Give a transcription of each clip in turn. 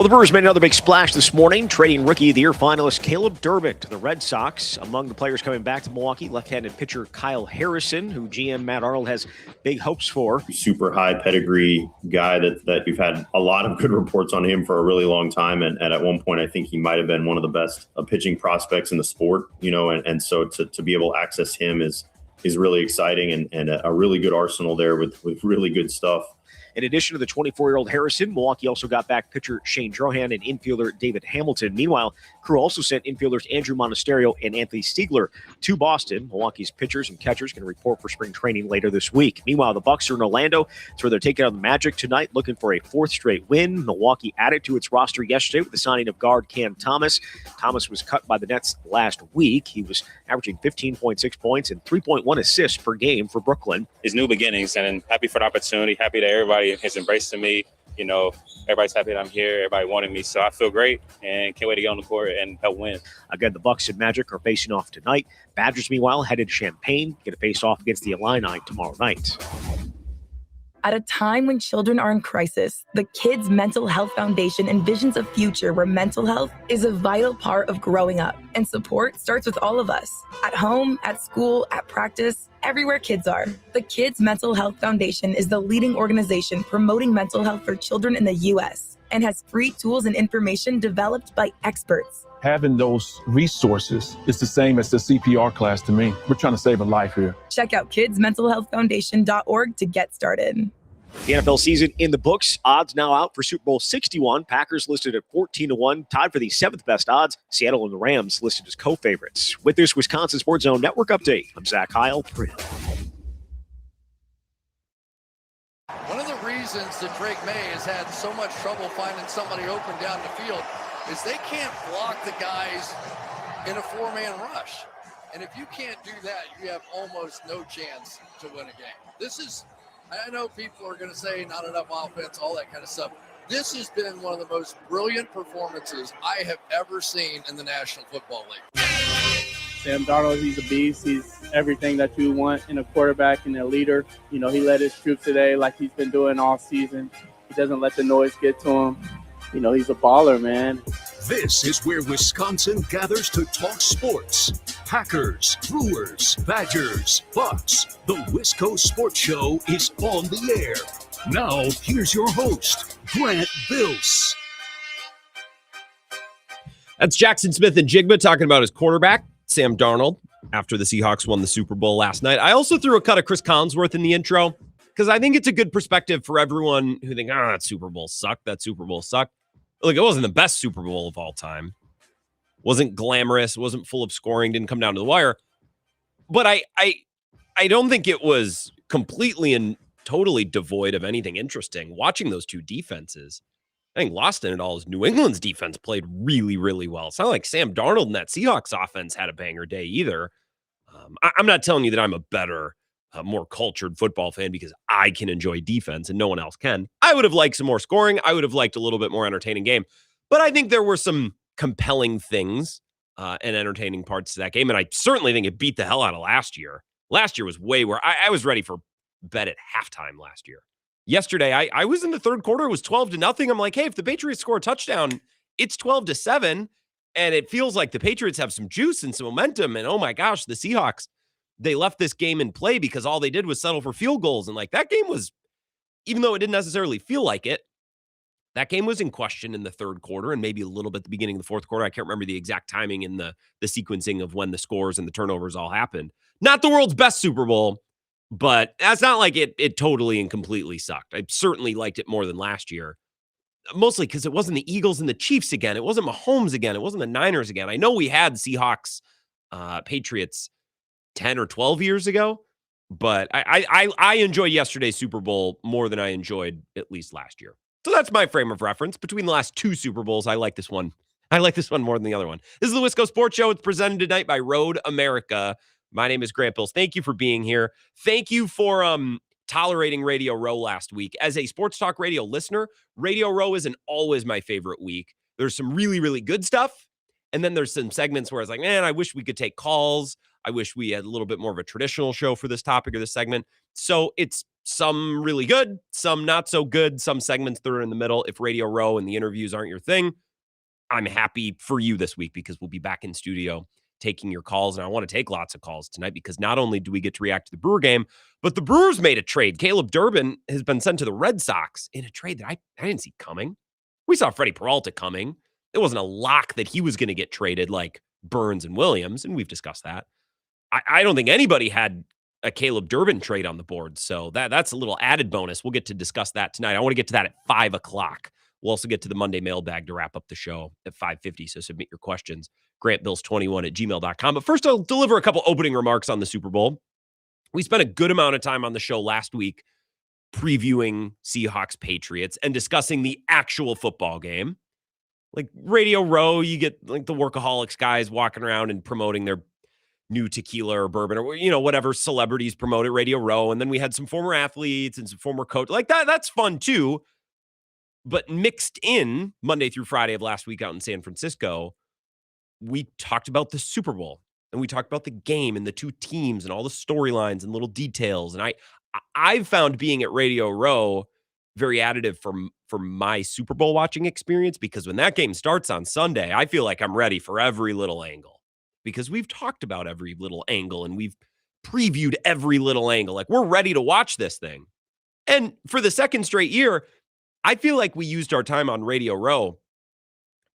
Well, the Brewers made another big splash this morning, trading Rookie of the Year finalist Caleb Durbin to the Red Sox. Among the players coming back to Milwaukee, left-handed pitcher Kyle Harrison, who GM Matt Arnold has big hopes for. Super high pedigree guy that you've had a lot of good reports on him for a really long time. And at one point, I think he might have been one of the best pitching prospects in the sport, and so to be able to access him is really exciting and a really good arsenal there with really good stuff. In addition to the 24-year-old Harrison, Milwaukee also got back pitcher Shane Drohan and infielder David Hamilton. Meanwhile, Crew also sent infielders Andrew Monasterio and Anthony Stiegler to Boston. Milwaukee's pitchers and catchers can report for spring training later this week. Meanwhile, the Bucks are in Orlando. It's where they're taking on the Magic tonight, looking for a fourth straight win. Milwaukee added to its roster yesterday with the signing of guard Cam Thomas. Thomas was cut by the Nets last week. He was averaging 15.6 points and 3.1 assists per game for Brooklyn. It's new beginnings, and I'm happy for the opportunity, happy that everybody has embraced me. Everybody's happy that I'm here. Everybody wanted me, so I feel great and can't wait to get on the court and help win. Again, the Bucks and Magic are facing off tonight. Badgers, meanwhile, headed to Champaign, get a face-off against the Illini tomorrow night. At a time when children are in crisis, the Kids Mental Health Foundation envisions a future where mental health is a vital part of growing up, and support starts with all of us. At home, at school, at practice, everywhere kids are. The Kids Mental Health Foundation is the leading organization promoting mental health for children in the U.S. and has free tools and information developed by experts. Having those resources is the same as the CPR class to me. We're trying to save a life here. Check out kidsmentalhealthfoundation.org to get started. The NFL season in the books. Odds now out for Super Bowl 61. Packers listed at 14-1, tied for the seventh best odds. Seattle and the Rams listed as co-favorites. With this Wisconsin Sports Zone Network update, I'm Zach Heil. One of the reasons that Drake May has had so much trouble finding somebody open down the field is they can't block the guys in a four-man rush. And if you can't do that, you have almost no chance to win a game. I know people are going to say not enough offense, all that kind of stuff. This has been one of the most brilliant performances I have ever seen in the National Football League. Sam Darnold, he's a beast. He's everything that you want in a quarterback and a leader. He led his troops today like he's been doing all season. He doesn't let the noise get to him. He's a baller, man. This is where Wisconsin gathers to talk sports. Packers, Brewers, Badgers, Bucks. The Wisco Sports Show is on the air. Now, here's your host, Grant Bills. That's Jackson Smith and Jigba talking about his quarterback, Sam Darnold, after the Seahawks won the Super Bowl last night. I also threw a cut of Chris Collinsworth in the intro because I think it's a good perspective for everyone who think, that Super Bowl sucked. That Super Bowl sucked. Look, it wasn't the best Super Bowl of all time. Wasn't glamorous, wasn't full of scoring, didn't come down to the wire. But I don't think it was completely and totally devoid of anything interesting. Watching those two defenses, I think lost in it all is New England's defense played really, really well. It's not like Sam Darnold and that Seahawks offense had a banger day either. I'm not telling you that I'm a better, more cultured football fan because I can enjoy defense and no one else can. I would have liked some more scoring. I would have liked a little bit more entertaining game. But I think there were some compelling things and entertaining parts to that game. And I certainly think it beat the hell out of last year. Last year was way where I was ready for bed at halftime last year. Yesterday, I was in the third quarter. It was 12-0. I'm like, hey, if the Patriots score a touchdown, it's 12-7. And it feels like the Patriots have some juice and some momentum. And oh my gosh, the Seahawks, they left this game in play because all they did was settle for field goals. And like that game was, even though it didn't necessarily feel like it, that game was in question in the third quarter and maybe a little bit at the beginning of the fourth quarter. I can't remember the exact timing in the sequencing of when the scores and the turnovers all happened. Not the world's best Super Bowl, but that's not like it totally and completely sucked. I certainly liked it more than last year, mostly because it wasn't the Eagles and the Chiefs again. It wasn't Mahomes again. It wasn't the Niners again. I know we had Seahawks, Patriots 10 or 12 years ago, but I enjoyed yesterday's Super Bowl more than I enjoyed at least last year. So that's my frame of reference. Between the last two Super Bowls, I like this one. I like this one more than the other one. This is the Wisco Sports Show. It's presented tonight by Road America. My name is Grant Bills. Thank you for being here. Thank you for tolerating Radio Row last week. As a Sports Talk Radio listener, Radio Row isn't always my favorite week. There's some really, really good stuff, And then there's some segments where it's like, man, I wish we could take calls. I wish we had a little bit more of a traditional show for this topic or this segment. So it's some really good, some not so good, some segments that are in the middle. If Radio Row and the interviews aren't your thing, I'm happy for you this week because we'll be back in studio taking your calls. And I want to take lots of calls tonight because not only do we get to react to the Brewer game, but the Brewers made a trade. Caleb Durbin has been sent to the Red Sox in a trade that I didn't see coming. We saw Freddie Peralta coming. It wasn't a lock that he was going to get traded like Burns and Williams, and we've discussed that. I don't think anybody had a Caleb Durbin trade on the board, so that's a little added bonus. We'll get to discuss that tonight. I want to get to that at 5 o'clock. We'll also get to the Monday mailbag to wrap up the show at 5:50, so submit your questions. GrantBills21@gmail.com. But first, I'll deliver a couple opening remarks on the Super Bowl. We spent a good amount of time on the show last week previewing Seahawks-Patriots and discussing the actual football game. Like Radio Row, you get like the Workaholics guys walking around and promoting their new tequila or bourbon or, whatever celebrities promote at Radio Row. And then we had some former athletes and some former coach like that. That's fun too. But mixed in Monday through Friday of last week out in San Francisco, we talked about the Super Bowl and we talked about the game and the two teams and all the storylines and little details. And I've found being at Radio Row very additive for my Super Bowl watching experience, because when that game starts on Sunday, I feel like I'm ready for every little angle because we've talked about every little angle and we've previewed every little angle. Like, we're ready to watch this thing. And for the second straight year, I feel like we used our time on Radio Row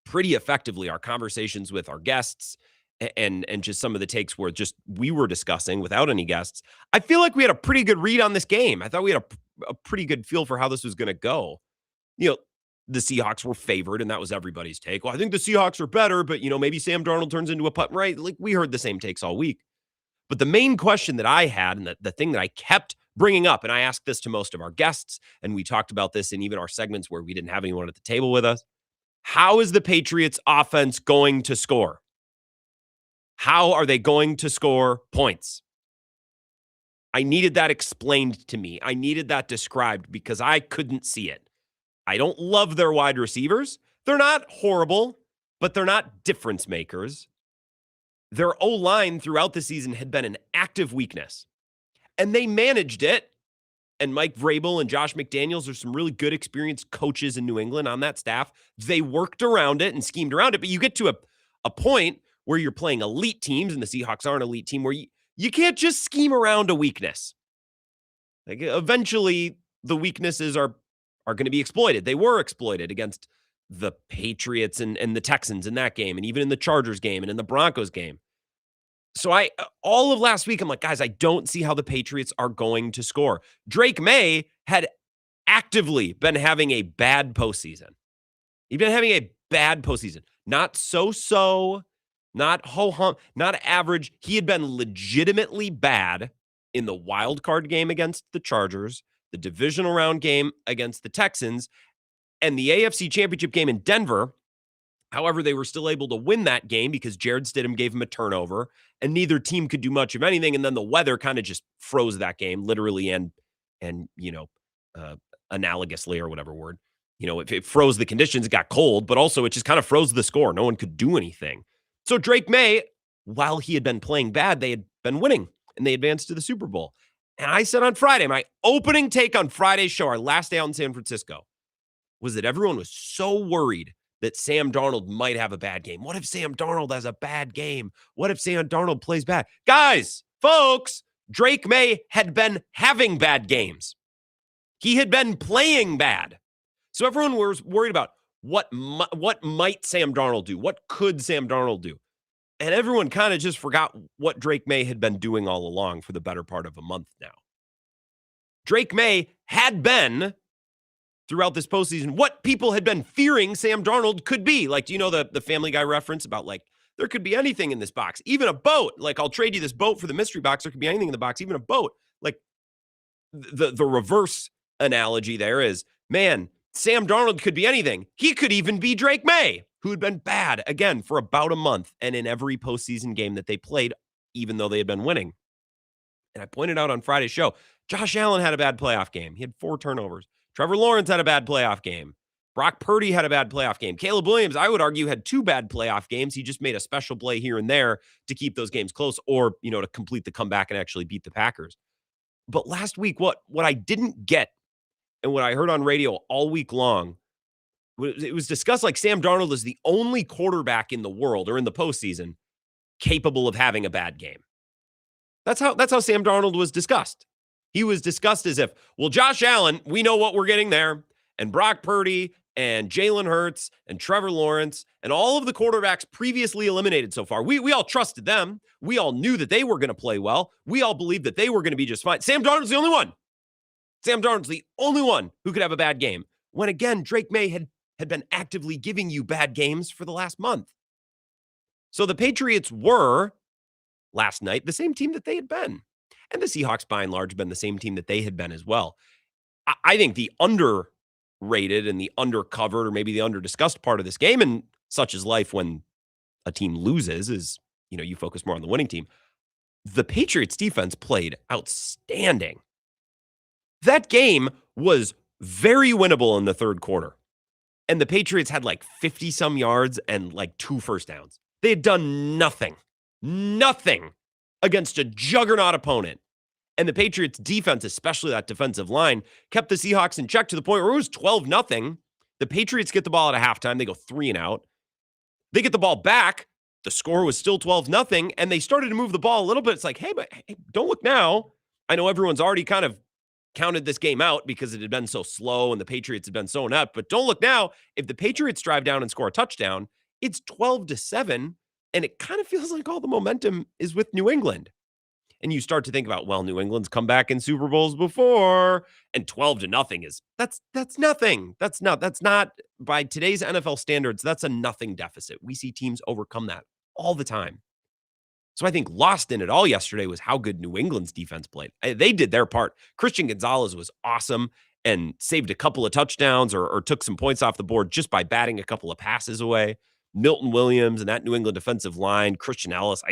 pretty effectively. Our conversations with our guests and just some of the takes were just we were discussing without any guests. I feel like we had a pretty good read on this game. I thought we had a pretty good feel for how this was going to go. The Seahawks were favored, and that was everybody's take. Well, I think the Seahawks are better, but, maybe Sam Darnold turns into a putt, right? Like, we heard the same takes all week. But the main question that I had, and the thing that I kept bringing up, and I asked this to most of our guests, and we talked about this in even our segments where we didn't have anyone at the table with us. How is the Patriots offense going to score? How are they going to score points? I needed that explained to me. I needed that described because I couldn't see it. I don't love their wide receivers. They're not horrible, but they're not difference makers. Their O-line throughout the season had been an active weakness, and they managed it. And Mike Vrabel and Josh McDaniels are some really good experienced coaches in New England on that staff. They worked around it and schemed around it, but you get to a point where you're playing elite teams, and the Seahawks are an elite team, where you can't just scheme around a weakness. Like, eventually, the weaknesses are going to be exploited. They were exploited against the Patriots and the Texans in that game, and even in the Chargers game and in the Broncos game. So all of last week, I'm like, guys, I don't see how the Patriots are going to score. Drake May had actively been having a bad postseason. He'd been having a bad postseason. Not so-so, not ho-hum, not average. He had been legitimately bad in the wild card game against the Chargers, the divisional round game against the Texans, and the AFC Championship game in Denver. However, they were still able to win that game because Jared Stidham gave him a turnover, and neither team could do much of anything. And then the weather kind of just froze that game, literally and analogously, or whatever word. It froze the conditions. It got cold, but also it just kind of froze the score. No one could do anything. So Drake May, while he had been playing bad, they had been winning, and they advanced to the Super Bowl. And I said on Friday, my opening take on Friday's show, our last day out in San Francisco, was that everyone was so worried that Sam Darnold might have a bad game. What if Sam Darnold has a bad game? What if Sam Darnold plays bad? Guys, folks, Drake May had been having bad games. He had been playing bad. So everyone was worried about what might Sam Darnold do? What could Sam Darnold do? And everyone kind of just forgot what Drake May had been doing all along for the better part of a month now. Drake May had been, throughout this postseason, what people had been fearing Sam Darnold could be. Like, do you know the Family Guy reference about, like, there could be anything in this box, even a boat. Like, I'll trade you this boat for the mystery box. There could be anything in the box, even a boat. Like, the reverse analogy there is, man, Sam Darnold could be anything. He could even be Drake May, who had been bad, again, for about a month and in every postseason game that they played, even though they had been winning. And I pointed out on Friday's show, Josh Allen had a bad playoff game. He had 4 turnovers. Trevor Lawrence had a bad playoff game. Brock Purdy had a bad playoff game. Caleb Williams, I would argue, had 2 bad playoff games. He just made a special play here and there to keep those games close or, to complete the comeback and actually beat the Packers. But last week, what I didn't get and what I heard on radio all week long, it was discussed like Sam Darnold is the only quarterback in the world or in the postseason capable of having a bad game. That's how Sam Darnold was discussed. He was discussed as if, well, Josh Allen, we know what we're getting there, and Brock Purdy and Jalen Hurts and Trevor Lawrence and all of the quarterbacks previously eliminated so far. We all trusted them. We all knew that they were going to play well. We all believed that they were going to be just fine. Sam Darnold's the only one. Sam Darnold's the only one who could have a bad game. When again, Drake May had been actively giving you bad games for the last month. So the Patriots were, last night, the same team that they had been. And the Seahawks, by and large, have been the same team that they had been as well. I think the underrated and the undercovered or maybe the underdiscussed part of this game, and such is life when a team loses, is, you focus more on the winning team. The Patriots defense played outstanding. That game was very winnable in the third quarter. And the Patriots had like 50-some yards and like 2 first downs. They had done nothing against a juggernaut opponent. And the Patriots defense, especially that defensive line, kept the Seahawks in check to the point where it was 12-0. The Patriots get the ball at a halftime. They go 3 and out. They get the ball back. The score was still 12-0, and they started to move the ball a little bit. It's like, hey, don't look now. I know everyone's already kind of counted this game out because it had been so slow and the Patriots had been so inept, but don't look now. If the Patriots drive down and score a touchdown, it's 12-7, and it kind of feels like all the momentum is with New England. And you start to think about, well, New England's come back in Super Bowls before, and 12-0 is that's nothing. That's not by today's NFL standards, that's a nothing deficit. We see teams overcome that all the time. So I think lost in it all yesterday was how good New England's defense played. They did their part. Christian Gonzalez was awesome and saved a couple of touchdowns or took some points off the board just by batting a couple of passes away. Milton Williams and that New England defensive line, Christian Ellis,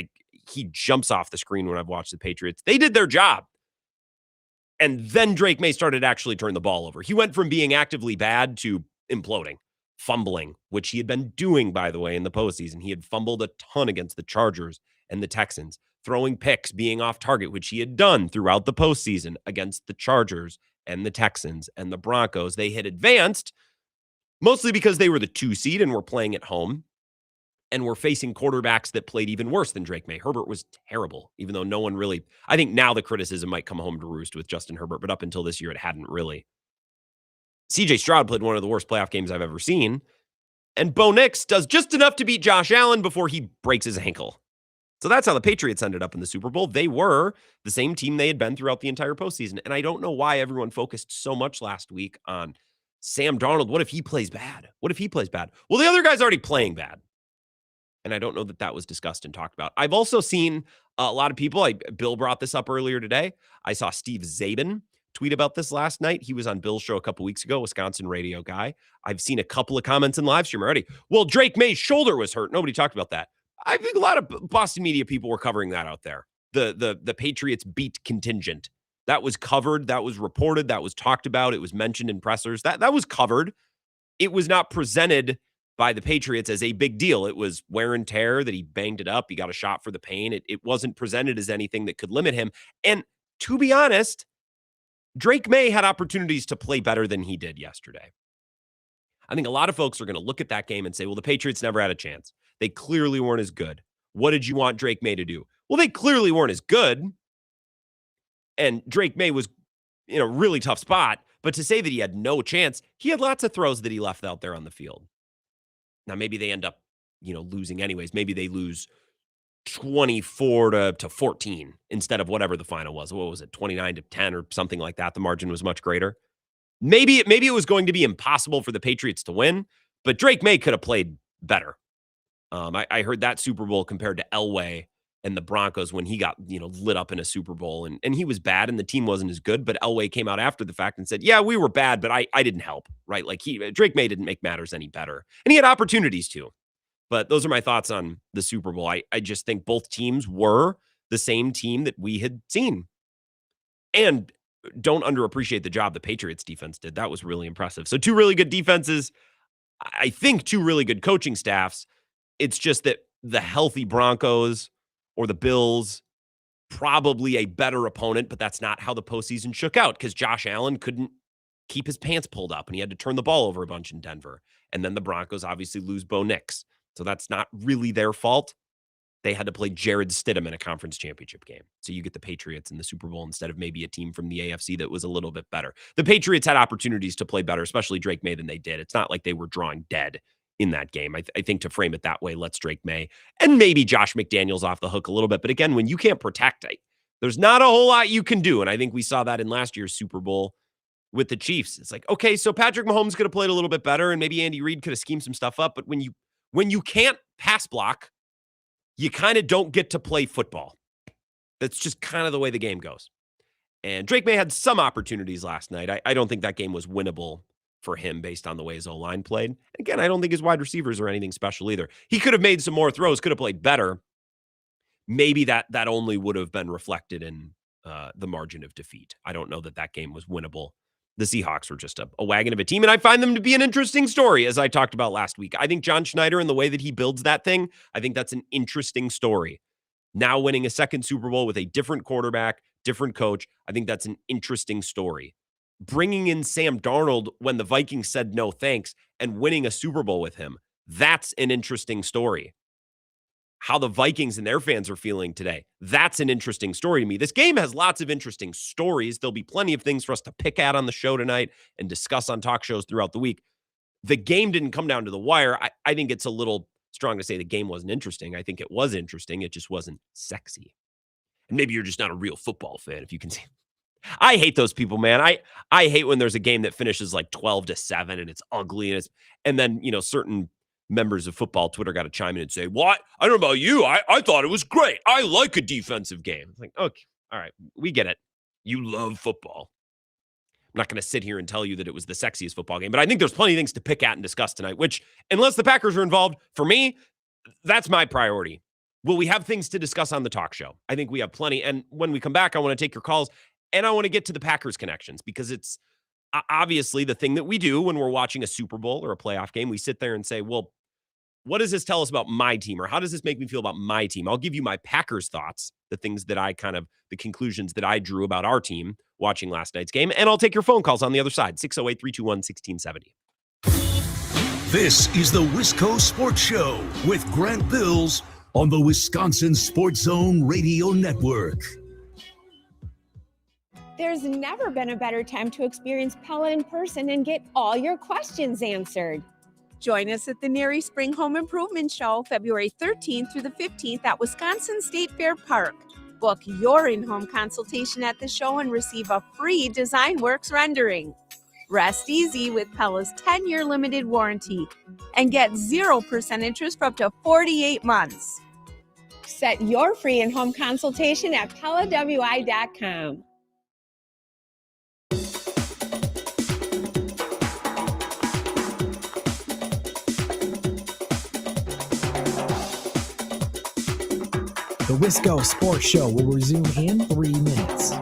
he jumps off the screen when I've watched the Patriots. They did their job. And then Drake May started to actually turn the ball over. He went from being actively bad to imploding, fumbling, which he had been doing, by the way, in the postseason. He had fumbled a ton against the Chargers and the Texans, throwing picks, being off target, which he had done throughout the postseason against the Chargers and the Texans and the Broncos. They had advanced mostly because they were the 2 seed and were playing at home and were facing quarterbacks that played even worse than Drake May. Herbert was terrible, even though no one really, I think now the criticism might come home to roost with Justin Herbert, but up until this year, it hadn't really. CJ Stroud played one of the worst playoff games I've ever seen. And Bo Nix does just enough to beat Josh Allen before he breaks his ankle. So that's how the Patriots ended up in the Super Bowl. They were the same team they had been throughout the entire postseason. And I don't know why everyone focused so much last week on Sam Darnold. What if he plays bad? Well, the other guy's already playing bad. And I don't know that was discussed and talked about. I've also seen a lot of people, Bill brought this up earlier today. I saw Steve Zabin tweet about this last night. He was on Bill's show a couple weeks ago, Wisconsin radio guy. I've seen a couple of comments in live stream already. Well, Drake May's shoulder was hurt. Nobody talked about that. I think a lot of Boston media people were covering that out there. The Patriots beat contingent. That was covered. That was reported. That was talked about. It was mentioned in pressers. That was covered. It was not presented by the Patriots as a big deal. It was wear and tear that he banged it up. He got a shot for the pain. It wasn't presented as anything that could limit him. And to be honest, Drake May had opportunities to play better than he did yesterday. I think a lot of folks are going to look at that game and say, well, the Patriots never had a chance. They clearly weren't as good. What did you want Drake May to do? Well, they clearly weren't as good. And Drake May was in a really tough spot. But to say that he had no chance, he had lots of throws that he left out there on the field. Now, maybe they end up, losing anyways. Maybe they lose 24 to 14 instead of whatever the final was. What was it? 29-10 or something like that. The margin was much greater. Maybe it was going to be impossible for the Patriots to win, but Drake May could have played better. I heard that Super Bowl compared to Elway and the Broncos when he got, lit up in a Super Bowl and he was bad and the team wasn't as good, but Elway came out after the fact and said, yeah, we were bad, but I didn't help, right? Like Drake May didn't make matters any better and he had opportunities to, but those are my thoughts on the Super Bowl. I just think both teams were the same team that we had seen and don't underappreciate the job the Patriots defense did. That was really impressive. So 2 really good defenses. I think two really good coaching staffs. It's just that the healthy Broncos or the Bills, probably a better opponent, but that's not how the postseason shook out because Josh Allen couldn't keep his pants pulled up and he had to turn the ball over a bunch in Denver. And then the Broncos obviously lose Bo Nix. So that's not really their fault. They had to play Jared Stidham in a conference championship game. So you get the Patriots in the Super Bowl instead of maybe a team from the AFC that was a little bit better. The Patriots had opportunities to play better, especially Drake May, than they did. It's not like they were drawing dead in that game. I think to frame it that way, let's Drake May and maybe Josh McDaniels off the hook a little bit. But again, when you can't protect, there's not a whole lot you can do. And I think we saw that in last year's Super Bowl with the Chiefs. It's like, okay, so Patrick Mahomes could have played a little bit better and maybe Andy Reid could have schemed some stuff up. But when you can't pass block, you kind of don't get to play football. That's just kind of the way the game goes. And Drake May had some opportunities last night. I don't think that game was winnable for him based on the way his O-line played. Again, I don't think his wide receivers are anything special either. He could have made some more throws, could have played better. Maybe that only would have been reflected in the margin of defeat. I don't know that game was winnable. The Seahawks were just a wagon of a team, and I find them to be an interesting story, as I talked about last week. I think John Schneider and the way that he builds that thing, I think that's an interesting story. Now winning a second Super Bowl with a different quarterback, different coach, I think that's an interesting story. Bringing in Sam Darnold when the Vikings said no thanks and winning a Super Bowl with him, that's an interesting story. How the Vikings and their fans are feeling today, that's an interesting story to me. This game has lots of interesting stories. There'll be plenty of things for us to pick at on the show tonight and discuss on talk shows throughout the week. The game didn't come down to the wire. I think it's a little strong to say the game wasn't interesting. I think it was interesting. It just wasn't sexy. And maybe you're just not a real football fan if you can see. I hate those people, man. I hate when there's a game that finishes like 12-7 and it's ugly and then, certain members of football Twitter got to chime in and say, "What? I don't know about you. I thought it was great. I like a defensive game." It's like, okay, all right, we get it. You love football. I'm not going to sit here and tell you that it was the sexiest football game, but I think there's plenty of things to pick at and discuss tonight, which, unless the Packers are involved, for me, that's my priority. Will we have things to discuss on the talk show? I think we have plenty. And when we come back, I want to take your calls and I want to get to the Packers connections because it's obviously the thing that we do when we're watching a Super Bowl or a playoff game. We sit there and say, well, what does this tell us about my team? Or how does this make me feel about my team? I'll give you my Packers thoughts, the things that the conclusions that I drew about our team watching last night's game. And I'll take your phone calls on the other side, 608-321-1670. This is the Wisco Sports Show with Grant Bills on the Wisconsin Sports Zone Radio Network. There's never been a better time to experience Pella in person and get all your questions answered. Join us at the Neary Spring Home Improvement Show, February 13th through the 15th at Wisconsin State Fair Park. Book your in-home consultation at the show and receive a free DesignWorks rendering. Rest easy with Pella's 10-year limited warranty and get 0% interest for up to 48 months. Set your free in-home consultation at PellaWI.com. The Wisco Sports Show will resume in 3 minutes.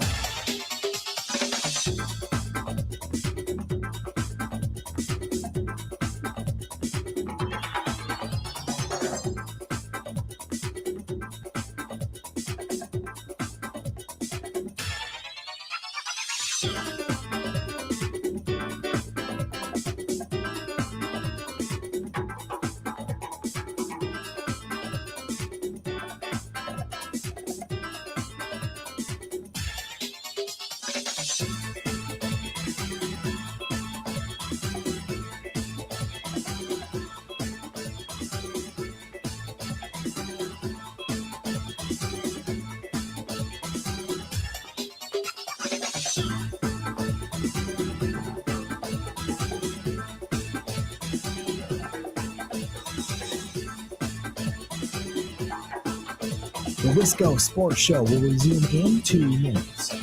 The Wisco Sports Show will resume in 2 minutes.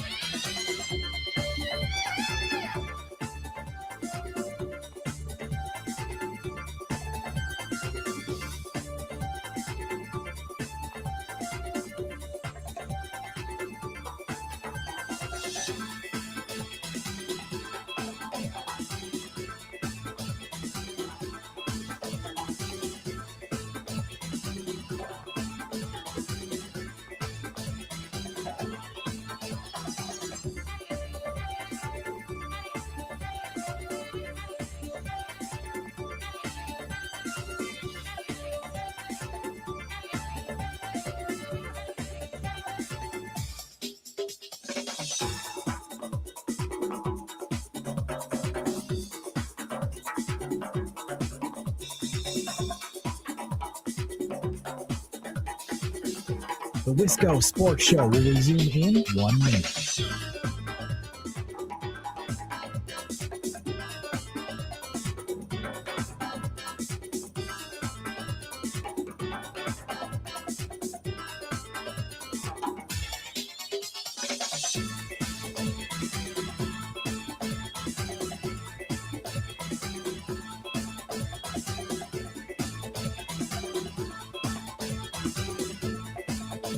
The Wisco Sports Show will resume in 1 minute.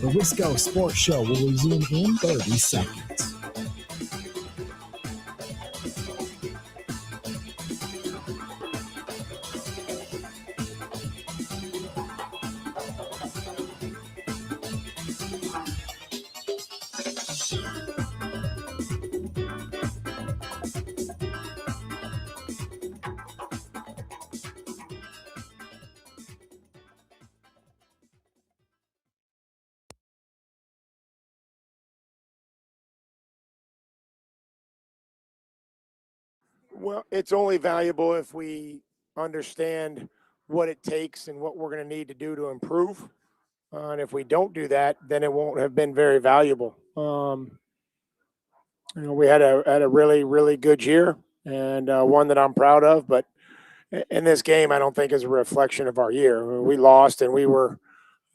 The Wisco Sports Show will resume in 30 seconds. Well, it's only valuable if we understand what it takes and what we're going to need to do to improve. And if we don't do that, then it won't have been very valuable. We had a really, really good year and one that I'm proud of. But in this game, I don't think is a reflection of our year. We lost and we were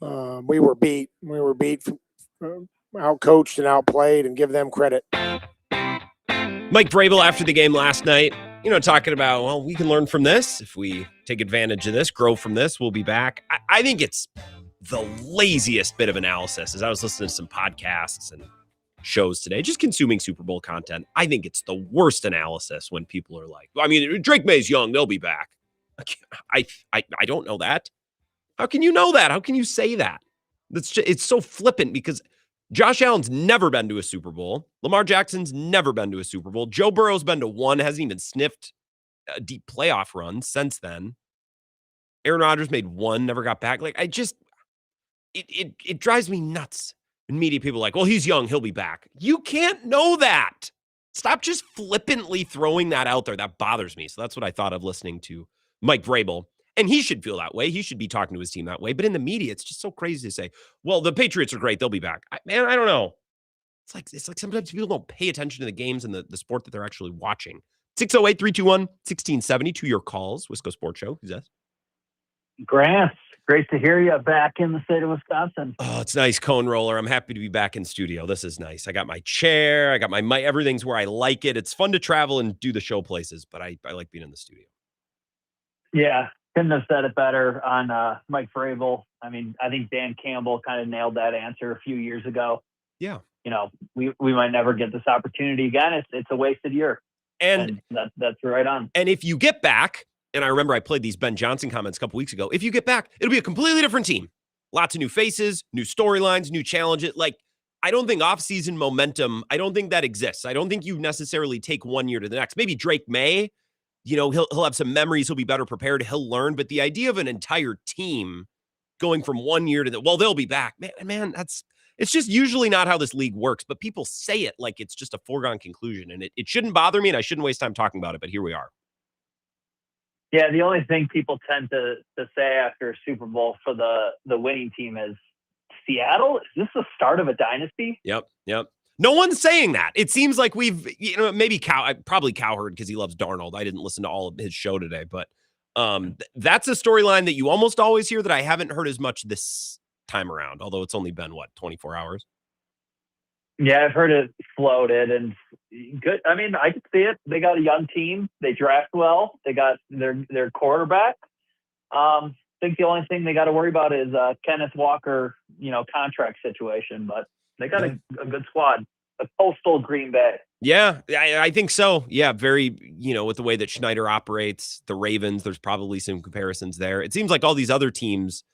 beat. We were beat, out-coached and outplayed, and give them credit. Mike Vrabel after the game last night, talking about, well, we can learn from this. If we take advantage of this, grow from this, we'll be back. I think it's the laziest bit of analysis. As I was listening to some podcasts and shows today, just consuming Super Bowl content, I think it's the worst analysis when people are like, Drake May's young, they'll be back. I don't know that. How can you know that? How can you say that? It's so flippant because Josh Allen's never been to a Super Bowl. Lamar Jackson's never been to a Super Bowl. Joe Burrow's been to one, hasn't even sniffed a deep playoff run since then. Aaron Rodgers made one, never got back. It drives me nuts. And media people are like, well, he's young, he'll be back. You can't know that. Stop just flippantly throwing that out there. That bothers me. So that's what I thought of listening to Mike Vrabel. And he should feel that way. He should be talking to his team that way. But in the media, it's just so crazy to say, well, the Patriots are great. They'll be back. I don't know. It's like sometimes people don't pay attention to the games and the sport that they're actually watching. 608-321-1670 to your calls. Wisco Sports Show. Who's that? Grant, great to hear you back in the state of Wisconsin. Oh, it's nice, Cone Roller. I'm happy to be back in studio. This is nice. I got my chair. I got my mic. Everything's where I like it. It's fun to travel and do the show places, but I like being in the studio. Yeah. Couldn't have said it better on Mike Vrabel. I think Dan Campbell kind of nailed that answer a few years ago. Yeah. We might never get this opportunity again. It's a wasted year. And that's right on. And if you get back, and I remember I played these Ben Johnson comments a couple weeks ago, if you get back, it'll be a completely different team. Lots of new faces, new storylines, new challenges. I don't think off-season momentum, I don't think that exists. I don't think you necessarily take 1 year to the next. Maybe Drake May, he'll have some memories. He'll be better prepared. He'll learn. But the idea of an entire team going from 1 year to they'll be back. Man, it's just usually not how this league works. But people say it like it's just a foregone conclusion. And it shouldn't bother me, and I shouldn't waste time talking about it. But here we are. Yeah, the only thing people tend to say after a Super Bowl for the winning team is, Seattle? Is this the start of a dynasty? Yep. No one's saying that. It seems like we've, maybe probably Cowherd because he loves Darnold. I didn't listen to all of his show today, but that's a storyline that you almost always hear that I haven't heard as much this time around, although it's only been, 24 hours? Yeah, I've heard it floated and good. I can see it. They got a young team. They draft well. They got their quarterback. I think the only thing they got to worry about is Kenneth Walker, contract situation, but they got a good squad, a coastal Green Bay. Yeah, I think so. Yeah, very, with the way that Schneider operates, the Ravens, there's probably some comparisons there. It seems like all these other teams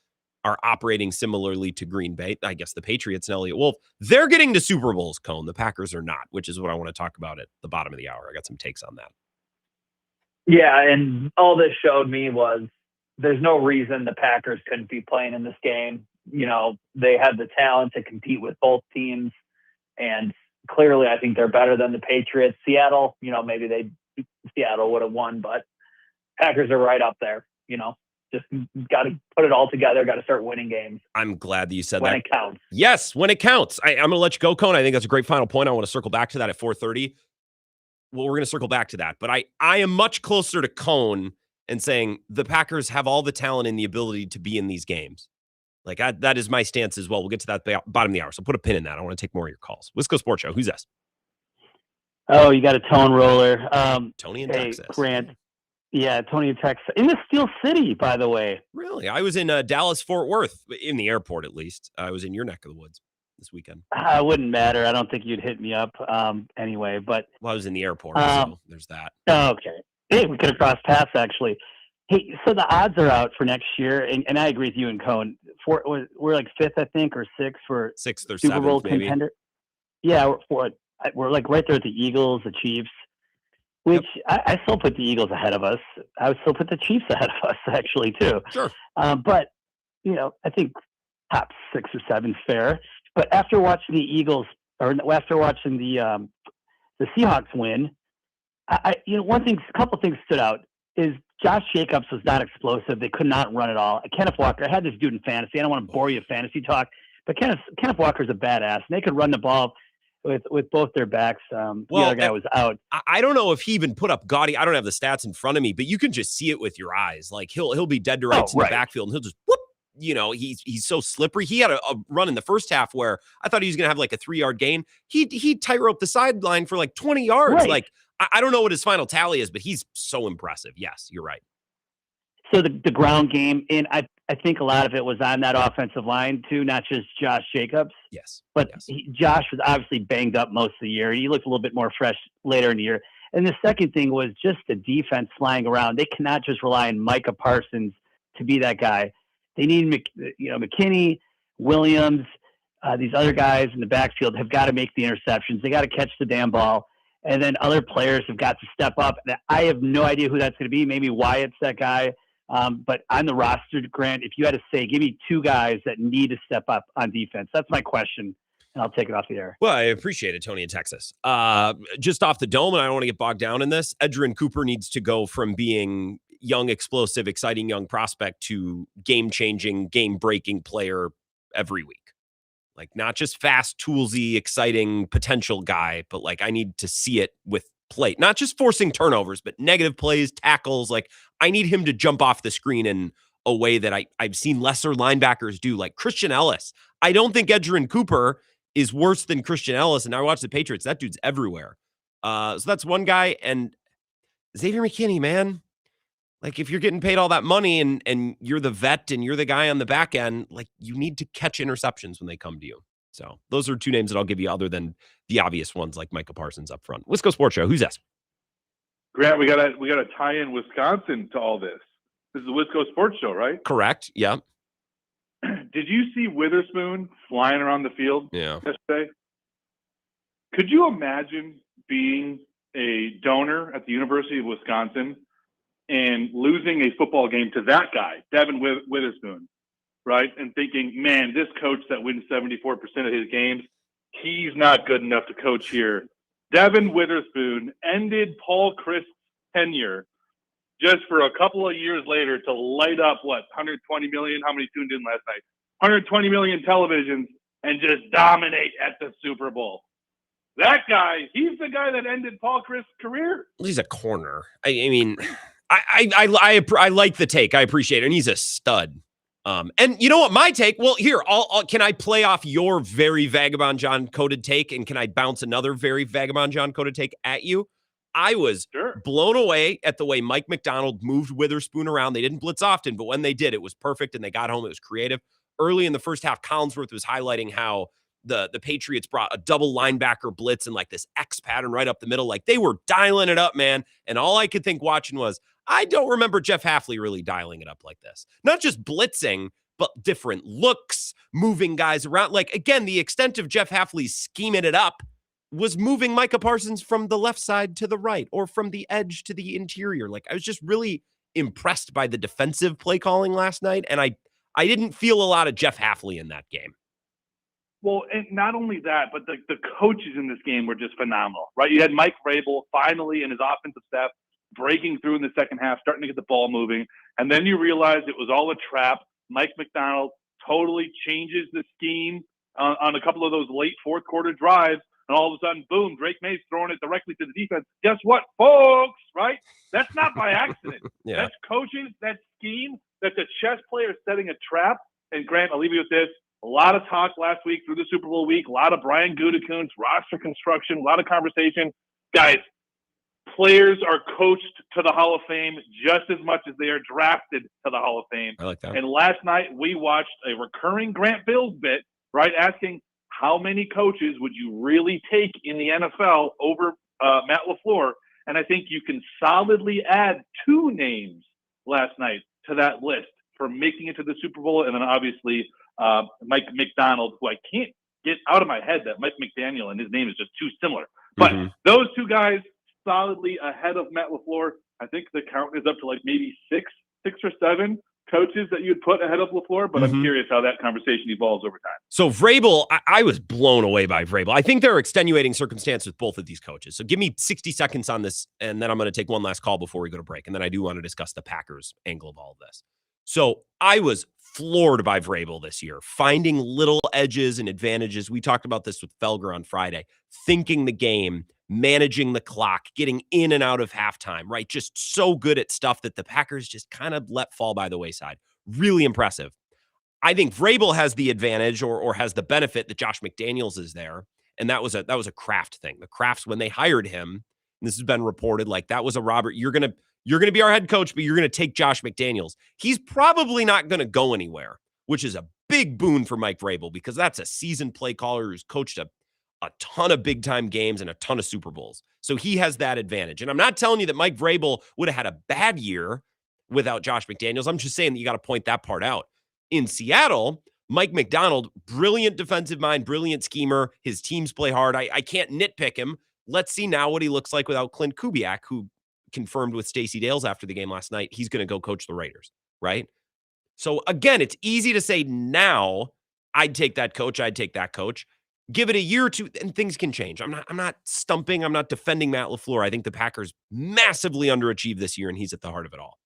are operating similarly to Green Bay. I guess the Patriots and Elliott Wolf, they're getting to Super Bowls, Cone. The Packers are not, which is what I want to talk about at the bottom of the hour. I got some takes on that. Yeah, and all this showed me was there's no reason the Packers couldn't be playing in this game. They had the talent to compete with both teams, and clearly I think they're better than the Patriots. Seattle, maybe Seattle would have won, but Packers are right up there, Just got to put it all together. Got to start winning games. I'm glad that you said when that. It counts. Yes, when it counts. I'm going to let you go, Cone. I think that's a great final point. I want to circle back to that at 4:30. Well, we're going to circle back to that. But I am much closer to Cone and saying the Packers have all the talent and the ability to be in these games. Like, that is my stance as well. We'll get to that bottom of the hour. So put a pin in that. I want to take more of your calls. Wisco Sports Show. Who's this? Oh, you got a tone roller. Tony in Texas. Grant. Yeah, Tony in Texas. In the Steel City, by the way. Really? I was in Dallas, Fort Worth, in the airport at least. I was in your neck of the woods this weekend. It wouldn't matter. I don't think you'd hit me up anyway. But well, I was in the airport, so there's that. Okay. Hey, we could have crossed paths, actually. Hey, so the odds are out for next year, and I agree with you and Cone. We're like 5th, I think, or 6th for 6th or Super 7th, Bowl maybe. contender. Yeah, we're like right there with the Eagles, the Chiefs, which I still put the Eagles ahead of us. I would still put the Chiefs ahead of us, actually, too. Sure. But, I think top 6 or 7 is fair. But after watching the Eagles, or after watching the Seahawks win, a couple things stood out is Josh Jacobs was not explosive. They could not run at all. Kenneth Walker, I had this dude in fantasy. I don't want to bore you with fantasy talk, but Kenneth Walker's a badass, and they could run the ball with both their backs. The other guy was out. I don't know if he even put up gaudy. I don't have the stats in front of me, but you can just see it with your eyes. Like he'll be dead to rights in the backfield, and he'll just whoop. He's so slippery. He had a run in the first half where I thought he was going to have like a 3-yard gain. He tightrope the sideline for like 20 yards. Right. Like I don't know what his final tally is, but he's so impressive. Yes, you're right. So the ground game, and I think a lot of it was on that offensive line too, not just Josh Jacobs. Yes. But Josh was obviously banged up most of the year. He looked a little bit more fresh later in the year. And the second thing was just the defense flying around. They cannot just rely on Micah Parsons to be that guy. They need, McKinney, Williams, these other guys in the backfield have got to make the interceptions. They got to catch the damn ball. And then other players have got to step up. I have no idea who that's going to be. Maybe Wyatt's that guy. But on the roster, Grant, if you had to say, give me 2 guys that need to step up on defense. That's my question, and I'll take it off the air. Well, I appreciate it, Tony in Texas. Just off the dome, and I don't want to get bogged down in this, Edgerrin Cooper needs to go from being young, explosive, exciting young prospect to game-changing, game-breaking player every week. Like, not just fast, toolsy, exciting potential guy, but like I need to see it with play. Not just forcing turnovers, but negative plays, tackles. Like, I need him to jump off the screen in a way that I've seen lesser linebackers do, like Christian Ellis. I don't think Edgerrin Cooper is worse than Christian Ellis, and I watch the Patriots. That dude's everywhere. So that's one guy. And Xavier McKinney, man. Like, if you're getting paid all that money and you're the vet and you're the guy on the back end, like, you need to catch interceptions when they come to you. So those are 2 names that I'll give you other than the obvious ones like Micah Parsons up front. Wisco Sports Show. Who's this? Grant, we gotta tie in Wisconsin to all this. This is the Wisco Sports Show, right? Correct. Yeah. Did you see Witherspoon flying around the field yesterday? Could you imagine being a donor at the University of Wisconsin and losing a football game to that guy, Devin Witherspoon, right? And thinking, man, this coach that wins 74% of his games, he's not good enough to coach here. Devin Witherspoon ended Paul Christ's tenure just for a couple of years later to light up, 120 million? How many tuned in last night? 120 million televisions and just dominate at the Super Bowl. That guy, he's the guy that ended Paul Christ's career. He's a corner. I mean, I like the take. I appreciate it. And he's a stud. And you know what? My take, well, here, can I play off your very Vagabond John coded take? And can I bounce another very Vagabond John coded take at you? I was blown away at the way Mike McDonald moved Witherspoon around. They didn't blitz often, but when they did, it was perfect. And they got home. It was creative. Early in the first half, Collinsworth was highlighting how the Patriots brought a double linebacker blitz and like this X pattern right up the middle. Like, they were dialing it up, man. And all I could think watching was, I don't remember Jeff Hafley really dialing it up like this. Not just blitzing, but different looks, moving guys around. Like, again, the extent of Jeff Hafley scheming it up was moving Micah Parsons from the left side to the right or from the edge to the interior. Like, I was just really impressed by the defensive play calling last night. And I didn't feel a lot of Jeff Hafley in that game. Well, and not only that, but the coaches in this game were just phenomenal, right? You had Mike Vrabel finally and his offensive staff breaking through in the second half, starting to get the ball moving. And then you realize it was all a trap. Mike McDonald totally changes the scheme on a couple of those late fourth quarter drives. And all of a sudden, boom, Drake May's throwing it directly to the defense. Guess what, folks, right? That's not by accident. Yeah. That's coaches, that scheme, that's a chess player setting a trap. And Grant, I'll leave you with this. A lot of talk last week through the Super Bowl week, a lot of Brian Gutekunst, roster construction, a lot of conversation. Guys, players are coached to the Hall of Fame just as much as they are drafted to the Hall of Fame. I like that. And last night we watched a recurring Grant Bills bit, right, asking how many coaches would you really take in the NFL over Matt LaFleur? And I think you can solidly add 2 names last night to that list for making it to the Super Bowl. And then obviously Mike McDonald, who I can't get out of my head that Mike McDaniel and his name is just too similar. But those 2 guys solidly ahead of Matt LaFleur. I think the count is up to like maybe 6 or 7 coaches that you'd put ahead of LaFleur, but I'm curious how that conversation evolves over time. So Vrabel, I was blown away by Vrabel. I think there are extenuating circumstances with both of these coaches. So give me 60 seconds on this, and then I'm going to take one last call before we go to break. And then I do want to discuss the Packers angle of all of this. So I was floored by Vrabel this year, finding little edges and advantages. We talked about this with Felger on Friday, thinking the game, managing the clock, getting in and out of halftime, right? Just so good at stuff that the Packers just kind of let fall by the wayside. Really impressive. I think Vrabel has the advantage or has the benefit that Josh McDaniels is there. And that was a Kraft thing. The Krafts, when they hired him, and this has been reported, like that was a Robert, you're going to be our head coach, but you're going to take Josh McDaniels. He's probably not going to go anywhere, which is a big boon for Mike Vrabel because that's a seasoned play caller who's coached a ton of big-time games and a ton of Super Bowls. So he has that advantage. And I'm not telling you that Mike Vrabel would have had a bad year without Josh McDaniels. I'm just saying that you got to point that part out. In Seattle, Mike McDonald, brilliant defensive mind, brilliant schemer. His teams play hard. I can't nitpick him. Let's see now what he looks like without Clint Kubiak, who confirmed with Stacey Dales after the game last night, he's going to go coach the Raiders, right? So again, it's easy to say now, I'd take that coach. Give it a year or two, and things can change. I'm not stumping. I'm not defending Matt LaFleur. I think the Packers massively underachieved this year, and he's at the heart of it all.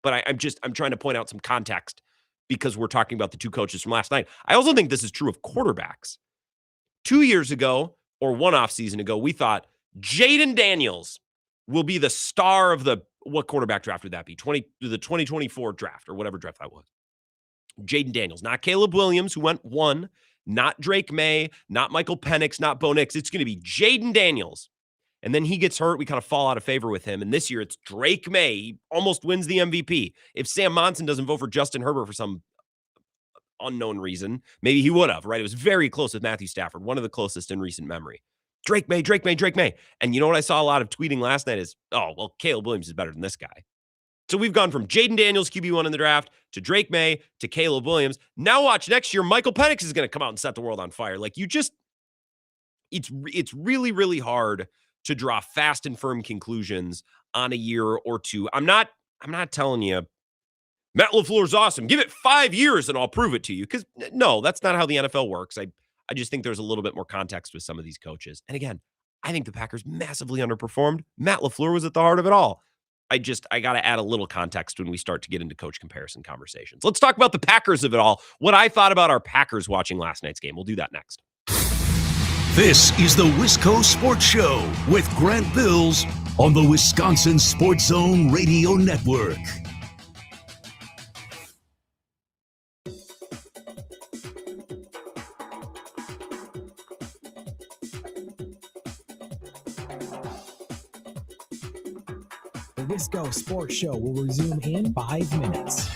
But I'm trying to point out some context because we're talking about the 2 coaches from last night. I also think this is true of quarterbacks. 2 years ago, or one off season ago, we thought Jaden Daniels will be the star of what quarterback draft would that be? The 2024 draft or whatever draft that was. Jaden Daniels, not Caleb Williams, who went 1, not Drake May, not Michael Penix, not Bo Nix. It's going to be Jaden Daniels. And then he gets hurt. We kind of fall out of favor with him. And this year it's Drake May. He almost wins the MVP. If Sam Monson doesn't vote for Justin Herbert for some unknown reason, maybe he would have, right? It was very close with Matthew Stafford, one of the closest in recent memory. Drake May. And you know what I saw a lot of tweeting last night is, oh, well, Caleb Williams is better than this guy. So we've gone from Jaden Daniels, QB1 in the draft, to Drake May, to Caleb Williams. Now watch next year, Michael Penix is going to come out and set the world on fire. Like it's really, really hard to draw fast and firm conclusions on a year or two. I'm not telling you Matt LaFleur's awesome. Give it 5 years and I'll prove it to you. Because no, that's not how the NFL works. I just think there's a little bit more context with some of these coaches. And again, I think the Packers massively underperformed. Matt LaFleur was at the heart of it all. I got to add a little context when we start to get into coach comparison conversations. Let's talk about the Packers of it all. What I thought about our Packers watching last night's game. We'll do that next. This is the Wisco Sports Show with Grant Bills on the Wisconsin Sports Zone Radio Network. The Wisco Sports Show will resume in 5 minutes.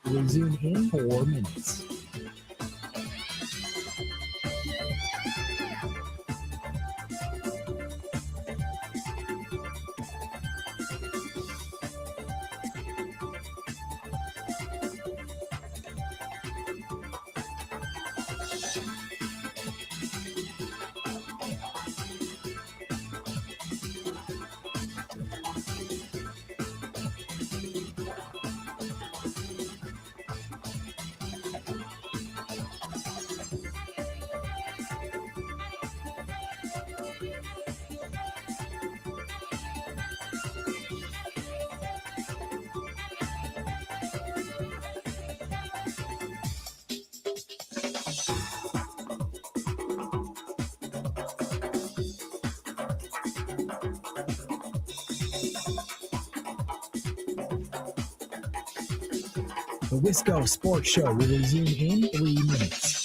Resume in 4 minutes. The Wisco Sports Show will resume in 3 minutes.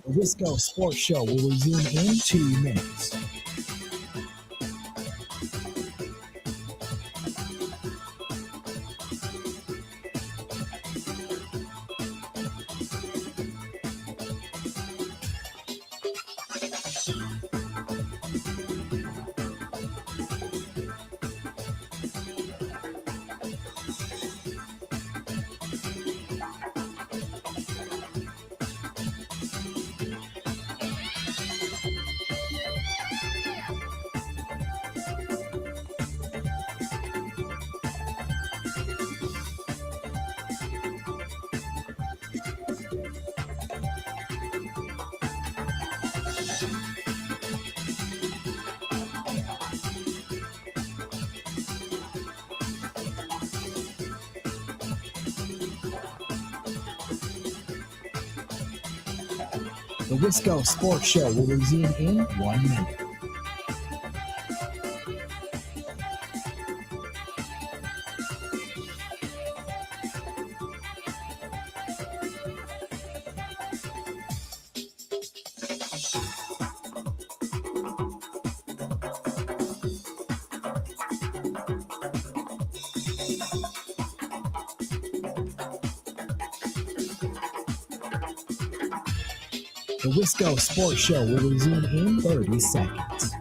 The Wisco Sports Show will resume in 2 minutes. The Wisco Sports Show will resume in 1 minute. The Wisco Sports Show will resume in 30 seconds.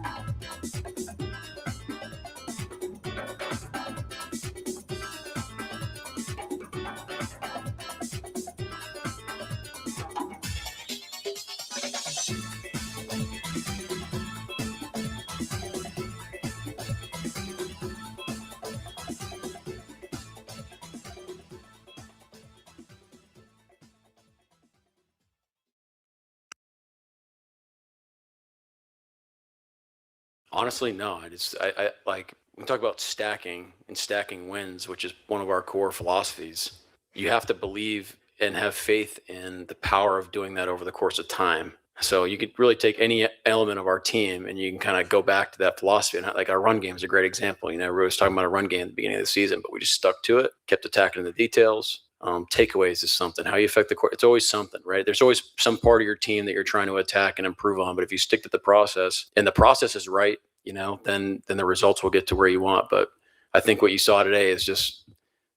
Honestly, no. I like, we talk about stacking and stacking wins, which is one of our core philosophies. You have to believe and have faith in the power of doing that over the course of time. So you could really take any element of our team and you can kind of go back to that philosophy. And like our run game is a great example. You know, everybody was talking about a run game at the beginning of the season, but we just stuck to it, kept attacking the details. Takeaways is something. How you affect the court, it's always something, right? There's always some part of your team that you're trying to attack and improve on. But if you stick to the process and the process is right, you know, then the results will get to where you want. But I think what you saw today is just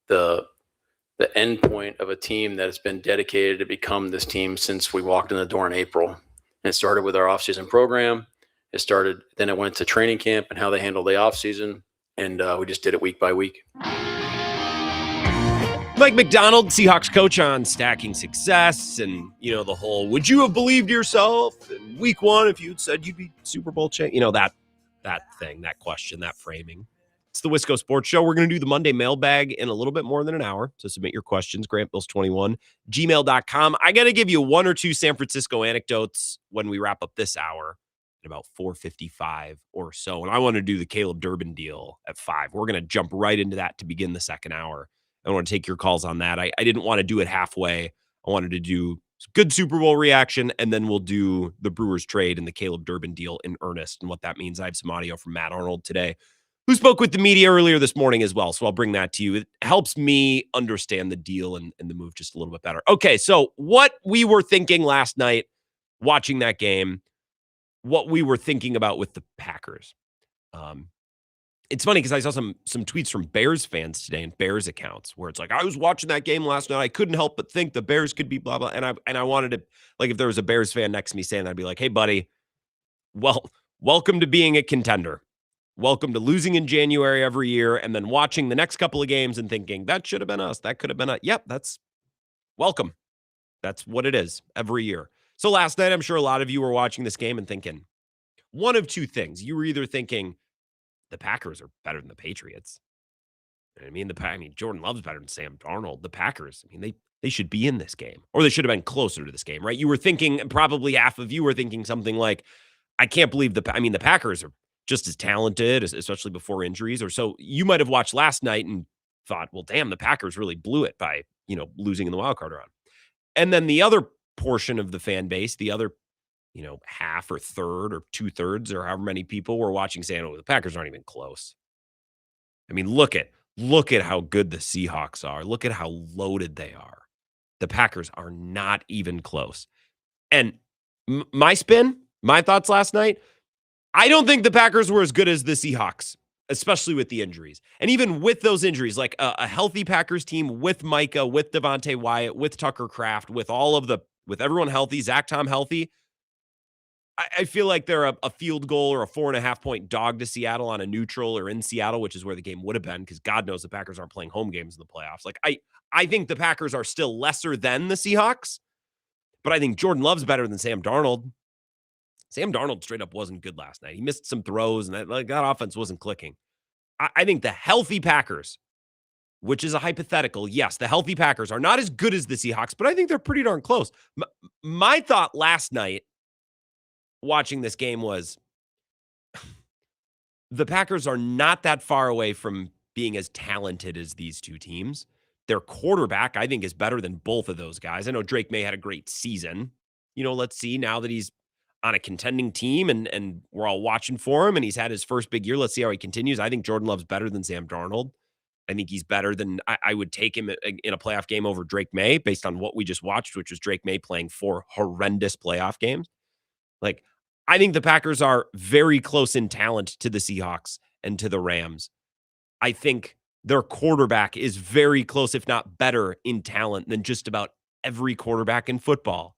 the end point of a team that has been dedicated to become this team since we walked in the door in April. And it started with our offseason program. It started, then it went to training camp and how they handle the off season. And we just did it week by week. Mike McDonald, Seahawks coach, on stacking success and, the whole, would you have believed yourself in week one if you'd said you'd be Super Bowl champ? That thing, that question, that framing. It's the Wisco Sports Show. We're going to do the Monday mailbag in a little bit more than an hour. So submit your questions, grantbills21, gmail.com. I got to give you one or two San Francisco anecdotes when we wrap up this hour at about 4:55 or so. And I want to do the Caleb Durbin deal at 5. We're going to jump right into that to begin the second hour. I want to take your calls on that. I didn't want to do it halfway. I wanted to do good Super Bowl reaction, and then we'll do the Brewers trade and the Caleb Durbin deal in earnest and what that means. I have some audio from Matt Arnold today, who spoke with the media earlier this morning as well. So I'll bring that to you. It helps me understand the deal and the move just a little bit better. Okay, so what we were thinking last night watching that game, what we were thinking about with the Packers. It's funny because I saw some tweets from Bears fans today and Bears accounts where it's like, I was watching that game last night. I couldn't help but think the Bears could be blah, blah. And I wanted to, like, if there was a Bears fan next to me saying that, I'd be like, hey, buddy, well, welcome to being a contender. Welcome to losing in January every year and then watching the next couple of games and thinking, that should have been us. That could have been us. Yep, that's welcome. That's what it is every year. So last night, I'm sure a lot of you were watching this game and thinking one of two things. You were either thinking, the Packers are better than the Patriots. I mean, Jordan Love's better than Sam Darnold. The Packers, they should be in this game, or they should have been closer to this game, right? You were thinking, probably half of you were thinking something like, I can't believe the Packers are just as talented, especially before injuries. Or so you might have watched last night and thought, well, damn, the Packers really blew it by, losing in the wild card round. And then the other portion of the fan base, the other half or third or 2/3 or however many people were watching saying, oh, the Packers aren't even close. I mean, look at how good the Seahawks are. Look at how loaded they are. The Packers are not even close. And my thoughts last night, I don't think the Packers were as good as the Seahawks, especially with the injuries. And even with those injuries, like a healthy Packers team with Micah, with Devontae Wyatt, with Tucker Kraft, with everyone healthy, Zach Tom healthy, I feel like they're a field goal or a 4.5-point dog to Seattle on a neutral or in Seattle, which is where the game would have been, because God knows the Packers aren't playing home games in the playoffs. Like I think the Packers are still lesser than the Seahawks, but I think Jordan Love's better than Sam Darnold. Sam Darnold straight up wasn't good last night. He missed some throws, and that offense wasn't clicking. I think the healthy Packers, which is a hypothetical, yes, the healthy Packers are not as good as the Seahawks, but I think they're pretty darn close. My thought last night watching this game was the Packers are not that far away from being as talented as these two teams. Their quarterback, I think, is better than both of those guys. I know Drake May had a great season. Let's see now that he's on a contending team and we're all watching for him and he's had his first big year. Let's see how he continues. I think Jordan Love's better than Sam Darnold. I think he's better than I would take him in a playoff game over Drake May based on what we just watched, which was Drake May playing 4 horrendous playoff games. Like, I think the Packers are very close in talent to the Seahawks and to the Rams. I think their quarterback is very close, if not better, in talent than just about every quarterback in football.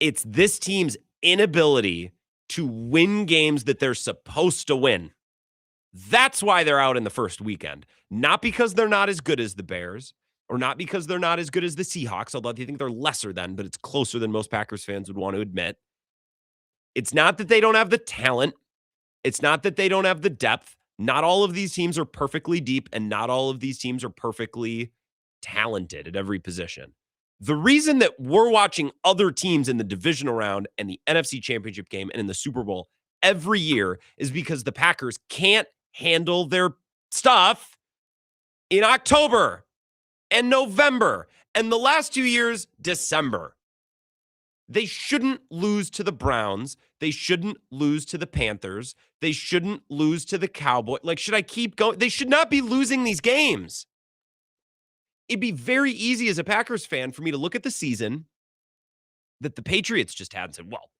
It's this team's inability to win games that they're supposed to win. That's why they're out in the first weekend. Not because they're not as good as the Bears, or not because they're not as good as the Seahawks, although I think they're lesser than, but it's closer than most Packers fans would want to admit. It's not that they don't have the talent. It's not that they don't have the depth. Not all of these teams are perfectly deep, and not all of these teams are perfectly talented at every position. The reason that we're watching other teams in the divisional round and the NFC Championship game and in the Super Bowl every year is because the Packers can't handle their stuff in October and November, and the last 2 years, December. They shouldn't lose to the Browns. They shouldn't lose to the Panthers. They shouldn't lose to the Cowboys. Like, should I keep going? They should not be losing these games. It'd be very easy as a Packers fan for me to look at the season that the Patriots just had and say, well,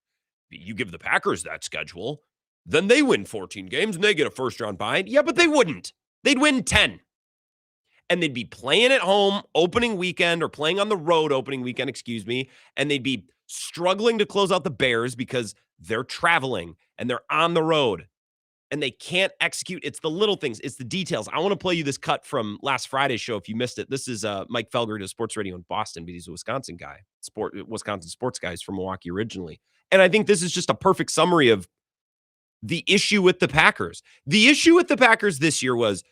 you give the Packers that schedule, then they win 14 games and they get a first-round bye. Yeah, but they wouldn't. They'd win 10. And they'd be playing at home opening weekend or playing on the road opening weekend, and they'd be struggling to close out the Bears because they're traveling and they're on the road and they can't execute. It's the little things. It's the details. I want to play you this cut from last Friday's show if you missed it. This is Mike Felger to Sports Radio in Boston, but he's a Wisconsin guy, Wisconsin sports guy. He's from Milwaukee originally. And I think this is just a perfect summary of the issue with the Packers. The issue with the Packers this year was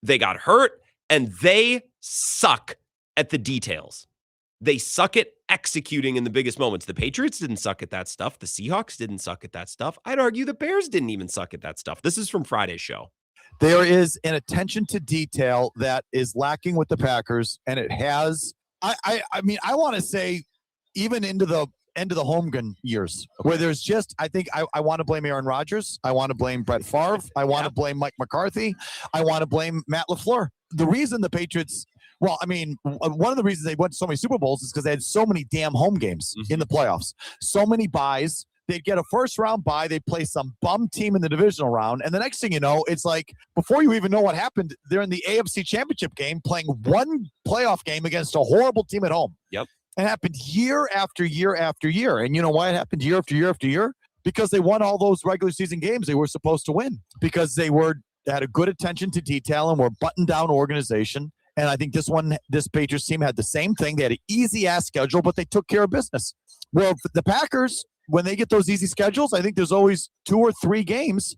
they got hurt and they suck at the details. They suck at executing in the biggest moments. The Patriots didn't suck at that stuff. The Seahawks didn't suck at that stuff. I'd argue the Bears didn't even suck at that stuff. This is from Friday's show. There is an attention to detail that is lacking with the Packers, and it has, I mean, I want to say even into the end of the Holmgren years, where there's just, I think I want to blame Aaron Rodgers. I want to blame Brett Favre. I want to blame Mike McCarthy. I want to blame Matt LaFleur. The reason the Patriots, well, I mean, one of the reasons they went to so many Super Bowls is because they had so many damn home games in the playoffs. So many buys. They'd get a first-round bye. They'd play some bum team in the divisional round. And the next thing you know, it's like before you even know what happened, they're in the AFC Championship game playing one playoff game against a horrible team at home. Yep. It happened year after year after year. And you know why it happened year after year after year? Because they won all those regular season games they were supposed to win. Because they had a good attention to detail and were buttoned down organization. And I think this Patriots team had the same thing. They had an easy-ass schedule, but they took care of business. Well, the Packers, when they get those easy schedules, I think there's always 2 or 3 games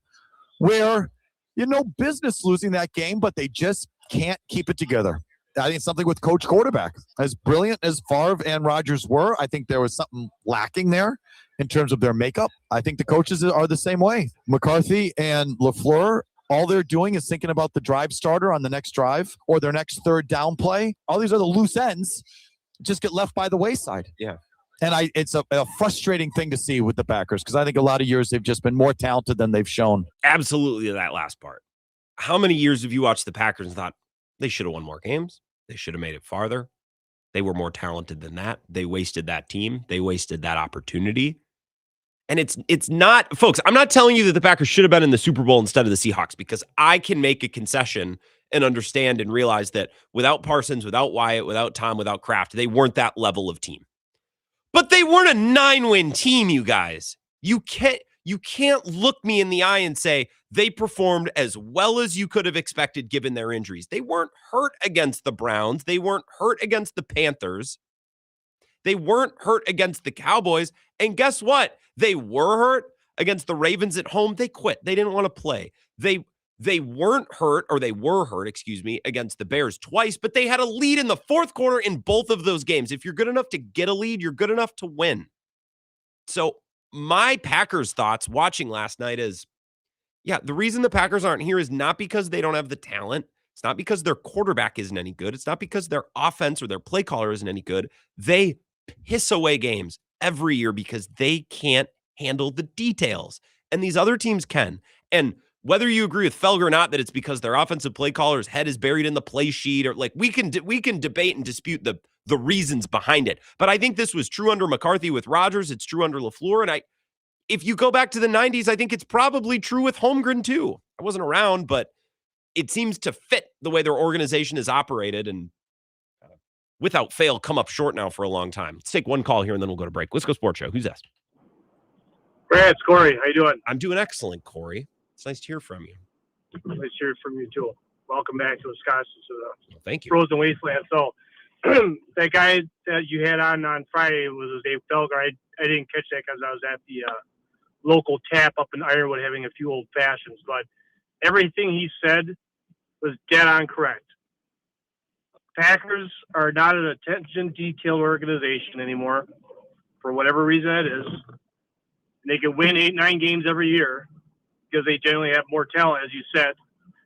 where you know business losing that game, but they just can't keep it together. I think something with coach quarterback. As brilliant as Favre and Rodgers were, I think there was something lacking there in terms of their makeup. I think the coaches are the same way. McCarthy and LaFleur, all they're doing is thinking about the drive starter on the next drive or their next third down play. All these other loose ends just get left by the wayside. Yeah. And it's a frustrating thing to see with the Packers because I think a lot of years they've just been more talented than they've shown. Absolutely, that last part. How many years have you watched the Packers and thought they should have won more games? They should have made it farther. They were more talented than that. They wasted that team. They wasted that opportunity. And it's not, folks, I'm not telling you that the Packers should have been in the Super Bowl instead of the Seahawks because I can make a concession and understand and realize that without Parsons, without Wyatt, without Tom, without Kraft, they weren't that level of team. But they weren't a 9-win team, you guys. You can't look me in the eye and say they performed as well as you could have expected given their injuries. They weren't hurt against the Browns. They weren't hurt against the Panthers. They weren't hurt against the Cowboys. And guess what? They were hurt against the Ravens at home. They quit. They didn't want to play. They weren't hurt, or they were hurt, against the Bears twice, but they had a lead in the fourth quarter in both of those games. If you're good enough to get a lead, you're good enough to win. So my Packers thoughts watching last night is, yeah, the reason the Packers aren't here is not because they don't have the talent. It's not because their quarterback isn't any good. It's not because their offense or their play caller isn't any good. They piss away games every year because they can't handle the details. And these other teams can. And whether you agree with Felger or not that it's because their offensive play caller's head is buried in the play sheet, or like we can debate and dispute the reasons behind it. But I think this was true under McCarthy with Rodgers. It's true under LaFleur. And if you go back to the 90s, I think it's probably true with Holmgren too. I wasn't around, but it seems to fit the way their organization is operated and without fail come up short now for a long time. Let's take one call here and then we'll go to break. Wisco Sports Show. Who's this? Brad, it's Corey. How you doing? I'm doing excellent, Corey. It's nice to hear from you. Nice to hear from you too. Welcome back to Wisconsin, to the Thank you. frozen wasteland. So that guy that you had on Friday was Dave Felger. I didn't catch that because I was at the local tap up in Ironwood having a few old fashions, but everything he said was dead on correct. Packers are not an attention detail organization anymore for whatever reason it is. They can win 8-9 games every year because they generally have more talent, as you said.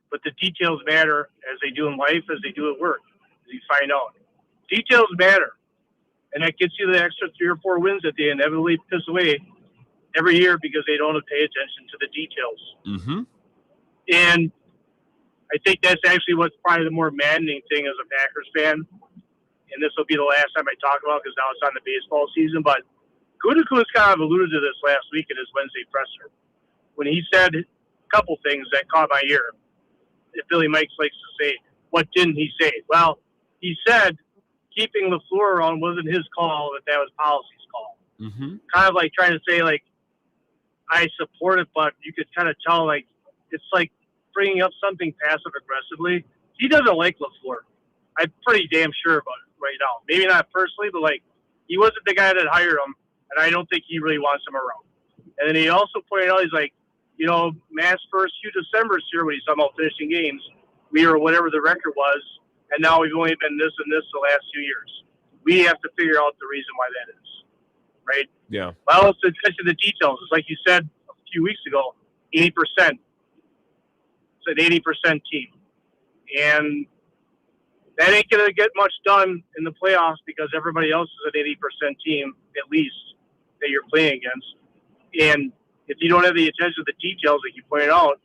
But the details matter as they do in life, as they do at work, as you find out. Details matter. And that gets you the extra 3 or 4 wins that they inevitably piss away every year because they don't pay attention to the details. Mm-hmm. And I think that's actually what's probably the more maddening thing as a Packers fan. And this will be the last time I talk about it because now it's on the baseball season. But Gutekunst kind of alluded to this last week at his Wednesday presser when he said a couple things that caught my ear. If Billy Mikes likes to say, what didn't he say? Well, he said keeping LaFleur around wasn't his call, that was policy's call. kind of like trying to say, like, I support it, but you could kind of tell, like, it's like bringing up something passive aggressively. He doesn't like LaFleur. I'm pretty damn sure about it right now. Maybe not personally, but, like, he wasn't the guy that hired him, and I don't think he really wants him around. And then he also pointed out, he's like, you know, Matt's first few Decembers here when he's talking about finishing games, we were whatever the record was, and now we've only been this and this the last 2 years. We have to figure out the reason why that is, right? Yeah. Well, it's attention to the details. It's like you said a few weeks ago, 80%. It's an 80% team. And that ain't going to get much done in the playoffs because everybody else is an 80% team, at least, that you're playing against. And if you don't have the attention to the details, like you pointed out,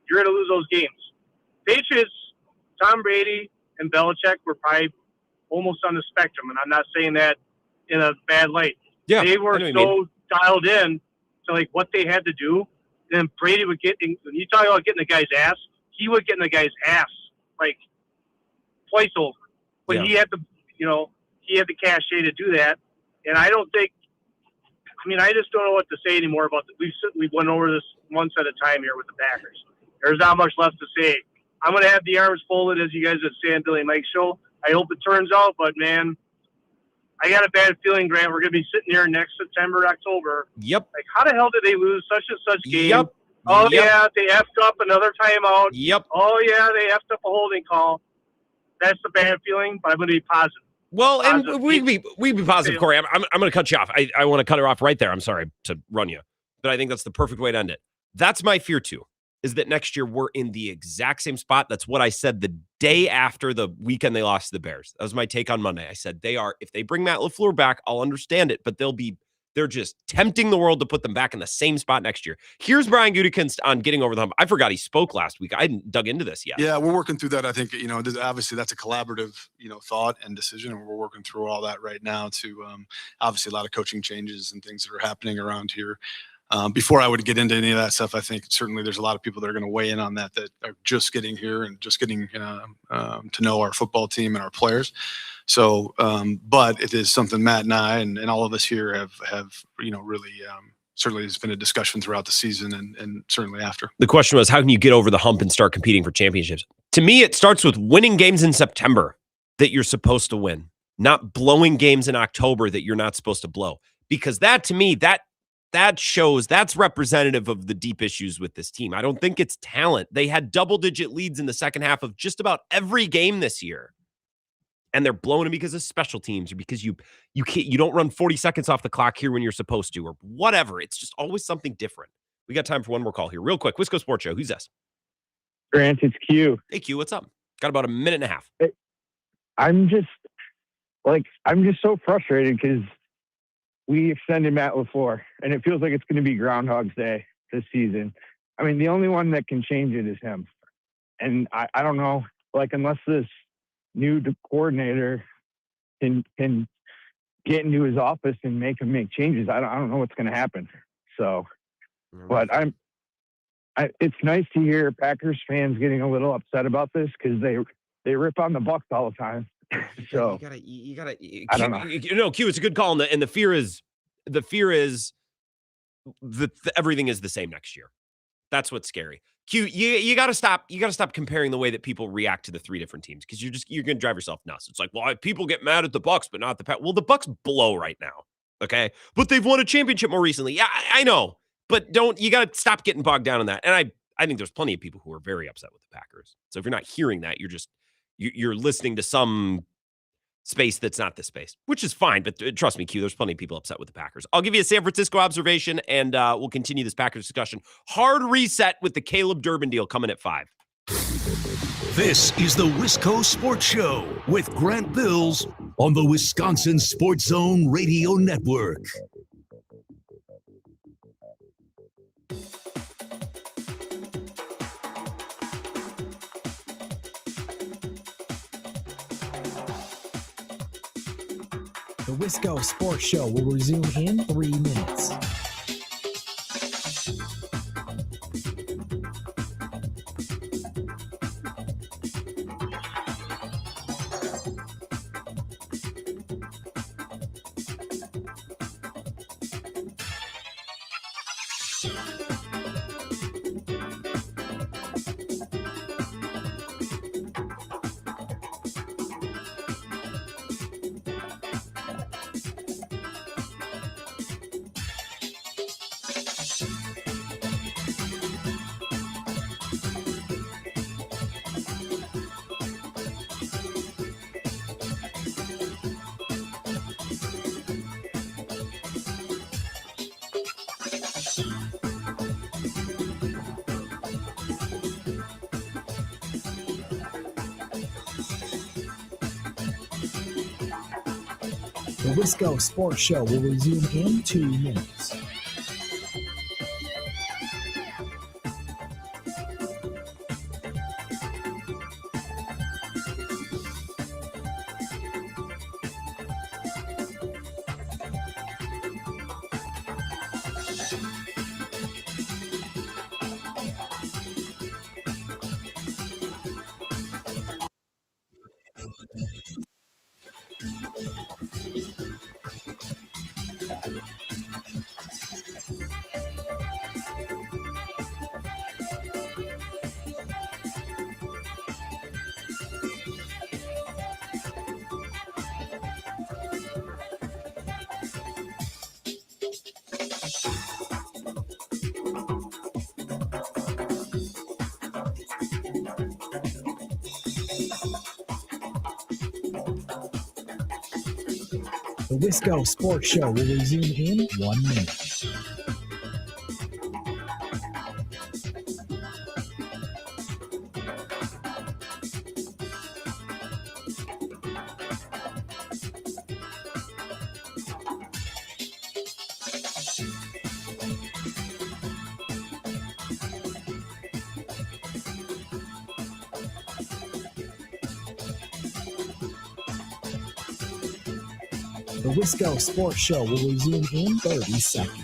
you're going to lose those games. Patriots, Tom Brady, and Belichick were probably almost on the spectrum, and I'm not saying that in a bad light. Yeah, they were so dialed in to like what they had to do. And Brady would get when you talk about getting the guy's ass, he would get in the guy's ass like twice over. But he had the, he had the cachet to do that. And I don't think. I mean, I just don't know what to say anymore about this. We've went over this once at a time here with the Packers. There's not much left to say. I'm going to have the arms folded, as you guys would say on Billy Mike's show. I hope it turns out, but, man, I got a bad feeling, Grant. We're going to be sitting here next September, October. Yep. Like, how the hell did they lose such and such game? Yep. Oh, yeah, they effed up another timeout. Yep. Oh, yeah, they effed up a holding call. That's the bad feeling, but I'm going to be positive. Well, and we'd be positive, Corey. I'm going to cut you off. I want to cut her off right there. I'm sorry to run you, but I think that's the perfect way to end it. That's my fear, too, is that next year we're in the exact same spot. That's what I said the day after the weekend they lost to the Bears. That was my take on Monday. I said if they bring Matt LaFleur back, I'll understand it, but they're just tempting the world to put them back in the same spot next year. Here's Brian Gutekunst on getting over the hump. I forgot he spoke last week. I hadn't dug into this yet. Yeah, we're working through that. I think, obviously that's a collaborative, thought and decision, and we're working through all that right now to obviously a lot of coaching changes and things that are happening around here. Before I would get into any of that stuff, I think certainly there's a lot of people that are going to weigh in on that are just getting here and just getting to know our football team and our players. So, but it is something Matt and I and all of us here have really certainly has been a discussion throughout the season and certainly after. The question was, how can you get over the hump and start competing for championships? To me, it starts with winning games in September that you're supposed to win, not blowing games in October that you're not supposed to blow. Because that, to me, that shows that's representative of the deep issues with this team. I don't think it's talent. They had double-digit leads in the second half of just about every game this year. And they're blowing them because of special teams or because you don't run 40 seconds off the clock here when you're supposed to or whatever. It's just always something different. We got time for one more call here. Real quick, Wisco Sports Show. Who's this? Grant, it's Q. Hey, Q, what's up? Got about a minute and a half. I'm just so frustrated because we extended Matt LaFleur, and it feels like it's going to be Groundhog's Day this season. I mean, the only one that can change it is him. And I don't know, unless this new coordinator can get into his office and make him make changes, I don't know what's going to happen. So, but it's nice to hear Packers fans getting a little upset about this because they rip on the Bucs all the time. So you gotta. I don't know. Q, it's a good call, and the fear is that everything is the same next year. That's what's scary. Q, you gotta stop. You gotta stop comparing the way that people react to the three different teams because you're gonna drive yourself nuts. It's like, well, people get mad at the Bucs, but not the Pack. Well, the Bucs blow right now, okay? But they've won a championship more recently. Yeah, I know, but you gotta stop getting bogged down in that. And I think there's plenty of people who are very upset with the Packers. So if you're not hearing that, you're listening to some space that's not this space, which is fine. But trust me, Q, there's plenty of people upset with the Packers. I'll give you a San Francisco observation, and we'll continue this Packers discussion. Hard reset with the Caleb Durbin deal coming at 5. This is the Wisco Sports Show with Grant Bills on the Wisconsin Sports Zone Radio Network. The Wisco Sports Show will resume in 3 minutes. The Wisco Sports Show will resume in 2 minutes. The Wisco Sports Show will resume in 1 minute. The Wisco Sports Show will resume in 30 seconds.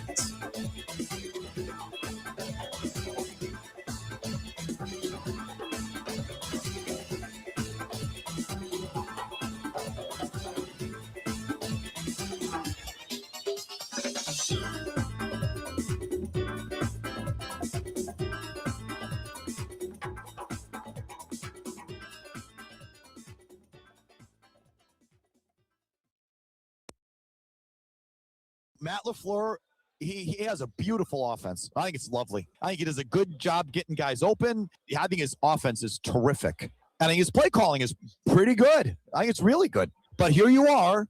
Matt LaFleur, he has a beautiful offense. I think it's lovely. I think he does a good job getting guys open. I think his offense is terrific. I think his play calling is pretty good. I think it's really good. But here you are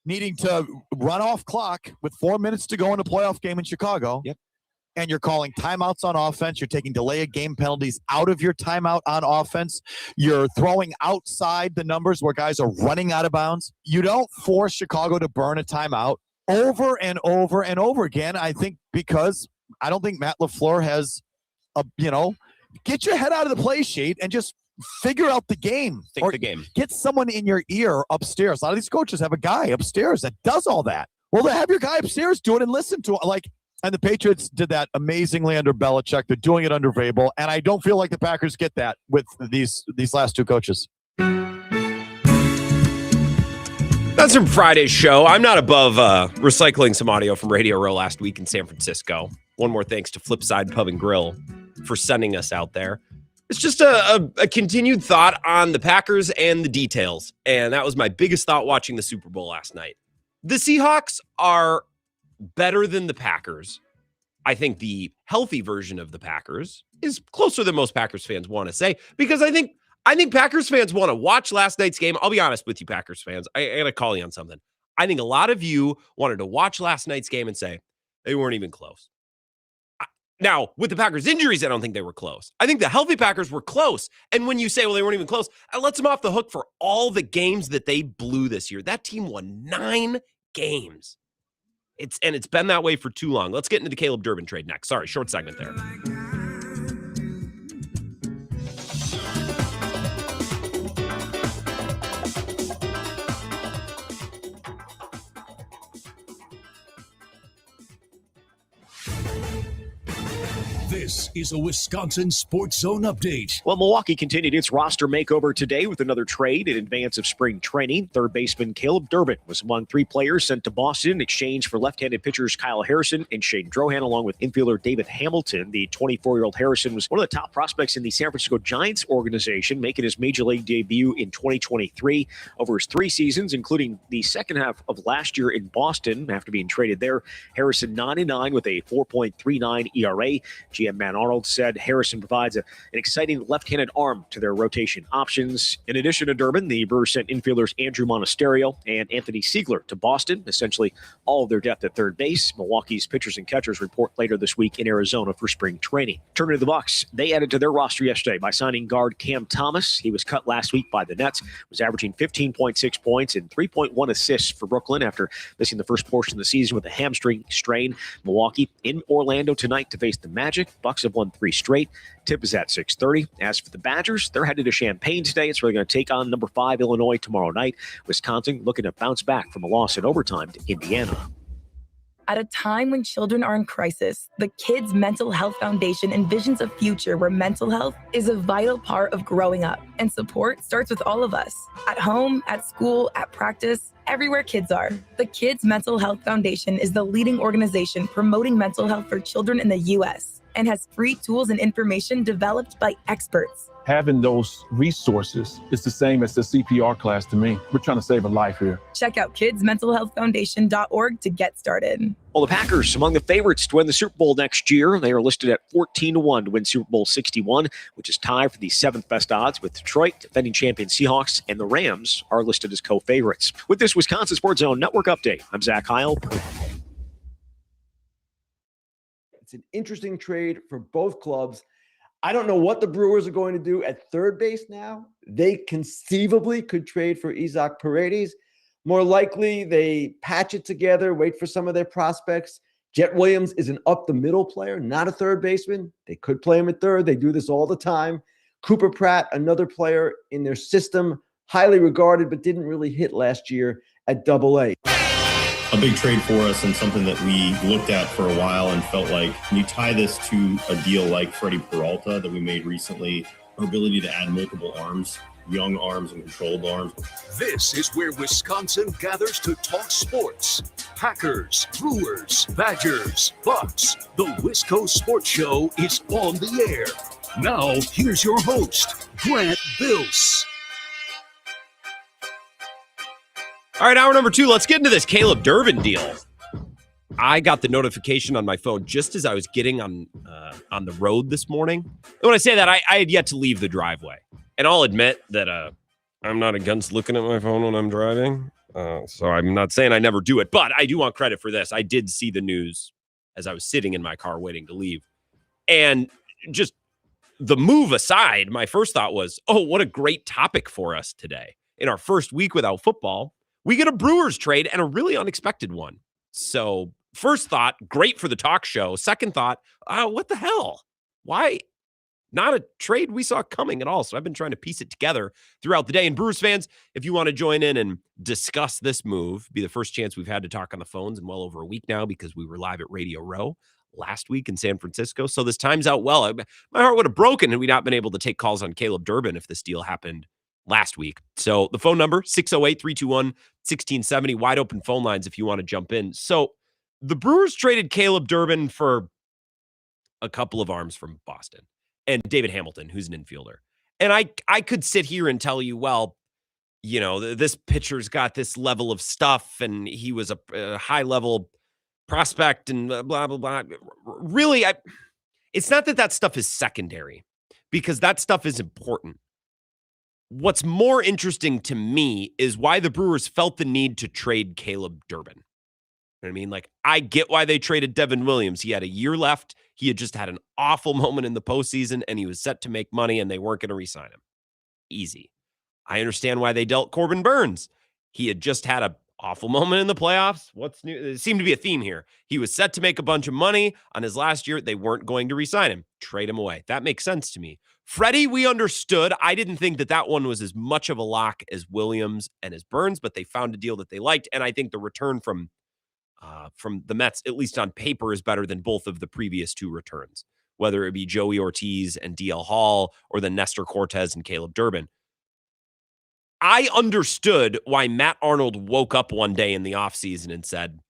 needing to run off clock with 4 minutes to go in a playoff game in Chicago. Yep. And you're calling timeouts on offense. You're taking delay of game penalties out of your timeout on offense. You're throwing outside the numbers where guys are running out of bounds. You don't force Chicago to burn a timeout over and over and over again. I think because I don't think Matt LaFleur has get your head out of the play sheet and just figure out the game. Think the game. Get someone in your ear upstairs. A lot of these coaches have a guy upstairs that does all that. Well, they have your guy upstairs do it and listen to it. And the Patriots did that amazingly under Belichick. They're doing it under Vrabel. And I don't feel like the Packers get that with these last two coaches. That's from Friday's show. I'm not above recycling some audio from Radio Row last week in San Francisco. One more thanks to Flipside Pub and Grill for sending us out there. It's just a continued thought on the Packers and the details. And that was my biggest thought watching the Super Bowl last night. The Seahawks are better than the Packers. I think the healthy version of the Packers is closer than most Packers fans want to say, because I think Packers fans want to watch last night's game. I'll be honest with you, Packers fans. I got to call you on something. I think a lot of you wanted to watch last night's game and say they weren't even close. Now, with the Packers' injuries, I don't think they were close. I think the healthy Packers were close. And when you say, well, they weren't even close, that lets them off the hook for all the games that they blew this year. That team won 9 games. It's been that way for too long. Let's get into the Caleb Durbin trade next. Sorry, short segment there. This is a Wisconsin Sports Zone update. Well, Milwaukee continued its roster makeover today with another trade in advance of spring training. Third baseman Caleb Durbin was among 3 players sent to Boston in exchange for left-handed pitchers Kyle Harrison and Shane Drohan, along with infielder David Hamilton. The 24-year-old Harrison was one of the top prospects in the San Francisco Giants organization, making his major league debut in 2023. Over his 3 seasons, including the second half of last year in Boston, after being traded there, Harrison 9-9 with a 4.39 ERA. GM Matt Arnold said Harrison provides an exciting left-handed arm to their rotation options. In addition to Durbin, the Brewers sent infielders Andrew Monasterio and Anthony Siegler to Boston, essentially all of their depth at third base. Milwaukee's pitchers and catchers report later this week in Arizona for spring training. Turning to the Bucks, they added to their roster yesterday by signing guard Cam Thomas. He was cut last week by the Nets, was averaging 15.6 points and 3.1 assists for Brooklyn after missing the first portion of the season with a hamstring strain. Milwaukee in Orlando tonight to face the Magic. Bucks have won 3 straight. Tip is at 6:30. As for the Badgers, they're headed to Champaign today. It's really going to take on number 5 Illinois tomorrow night. Wisconsin looking to bounce back from a loss in overtime to Indiana. At a time when children are in crisis, the Kids Mental Health Foundation envisions a future where mental health is a vital part of growing up, and support starts with all of us. At home, at school, at practice, everywhere kids are. The Kids Mental Health Foundation is the leading organization promoting mental health for children in the U.S. and has free tools and information developed by experts. Having those resources is the same as the CPR class to me. We're trying to save a life here. Check out kidsmentalhealthfoundation.org to get started. Well, the Packers among the favorites to win the Super Bowl next year. They are listed at 14-1 to win Super Bowl 61, which is tied for the 7th best odds with Detroit, defending champion Seahawks, and the Rams are listed as co-favorites. With this Wisconsin Sports Zone Network update, I'm Zach Heil. It's an interesting trade for both clubs. I don't know what the Brewers are going to do at third base now. They conceivably could trade for Isaac Paredes. More likely, they patch it together, wait for some of their prospects. Jet Williams is an up-the-middle player, not a third baseman. They could play him at third. They do this all the time. Cooper Pratt, another player in their system, highly regarded, but didn't really hit last year at Double-A. A big trade for us and something that we looked at for a while and felt like when you tie this to a deal like Freddie Peralta that we made recently, our ability to add multiple arms, young arms and controlled arms. This is where Wisconsin gathers to talk sports. Packers, Brewers, Badgers, Bucks. The Wisco Sports Show is on the air. Now, here's your host, Grant Bills. All right, hour number 2. Let's get into this Caleb Durbin deal. I got the notification on my phone just as I was getting on the road this morning. And when I say that, I had yet to leave the driveway. And I'll admit that I'm not against looking at my phone when I'm driving. So I'm not saying I never do it, but I do want credit for this. I did see the news as I was sitting in my car waiting to leave. And just the move aside, my first thought was, oh, what a great topic for us today. In our first week without football, we get a Brewers trade and a really unexpected one. So first thought, great for the talk show. Second thought, what the hell? Why not a trade we saw coming at all? So I've been trying to piece it together throughout the day. And Brewers fans, if you want to join in and discuss this move, be the first chance we've had to talk on the phones in well over a week now because we were live at Radio Row last week in San Francisco. So this times out well. My heart would have broken had we not been able to take calls on Caleb Durbin if this deal happened last week. So the phone number, 608-321-1670, wide open phone lines if you want to jump in. So the Brewers traded Caleb Durbin for a couple of arms from Boston and David Hamilton, who's an infielder. And I could sit here and tell you, well, you know, this pitcher's got this level of stuff and he was a high-level prospect and blah, blah, blah. Really, it's not that stuff is secondary because that stuff is important. What's more interesting to me is why the Brewers felt the need to trade Caleb Durbin. You know what I mean? Like, I get why they traded Devin Williams. He had a year left. He had just had an awful moment in the postseason, and he was set to make money, and they weren't going to re-sign him. Easy. I understand why they dealt Corbin Burns. He had just had an awful moment in the playoffs. What's new? There seemed to be a theme here. He was set to make a bunch of money on his last year. They weren't going to re-sign him. Trade him away. That makes sense to me. Freddie, we understood. I didn't think that one was as much of a lock as Williams and as Burns, but they found a deal that they liked, and I think the return from the Mets, at least on paper, is better than both of the previous two returns. whether it be Joey Ortiz and DL Hall or the Nestor Cortez and Caleb Durbin. I understood why Matt Arnold woke up one day in the offseason and said,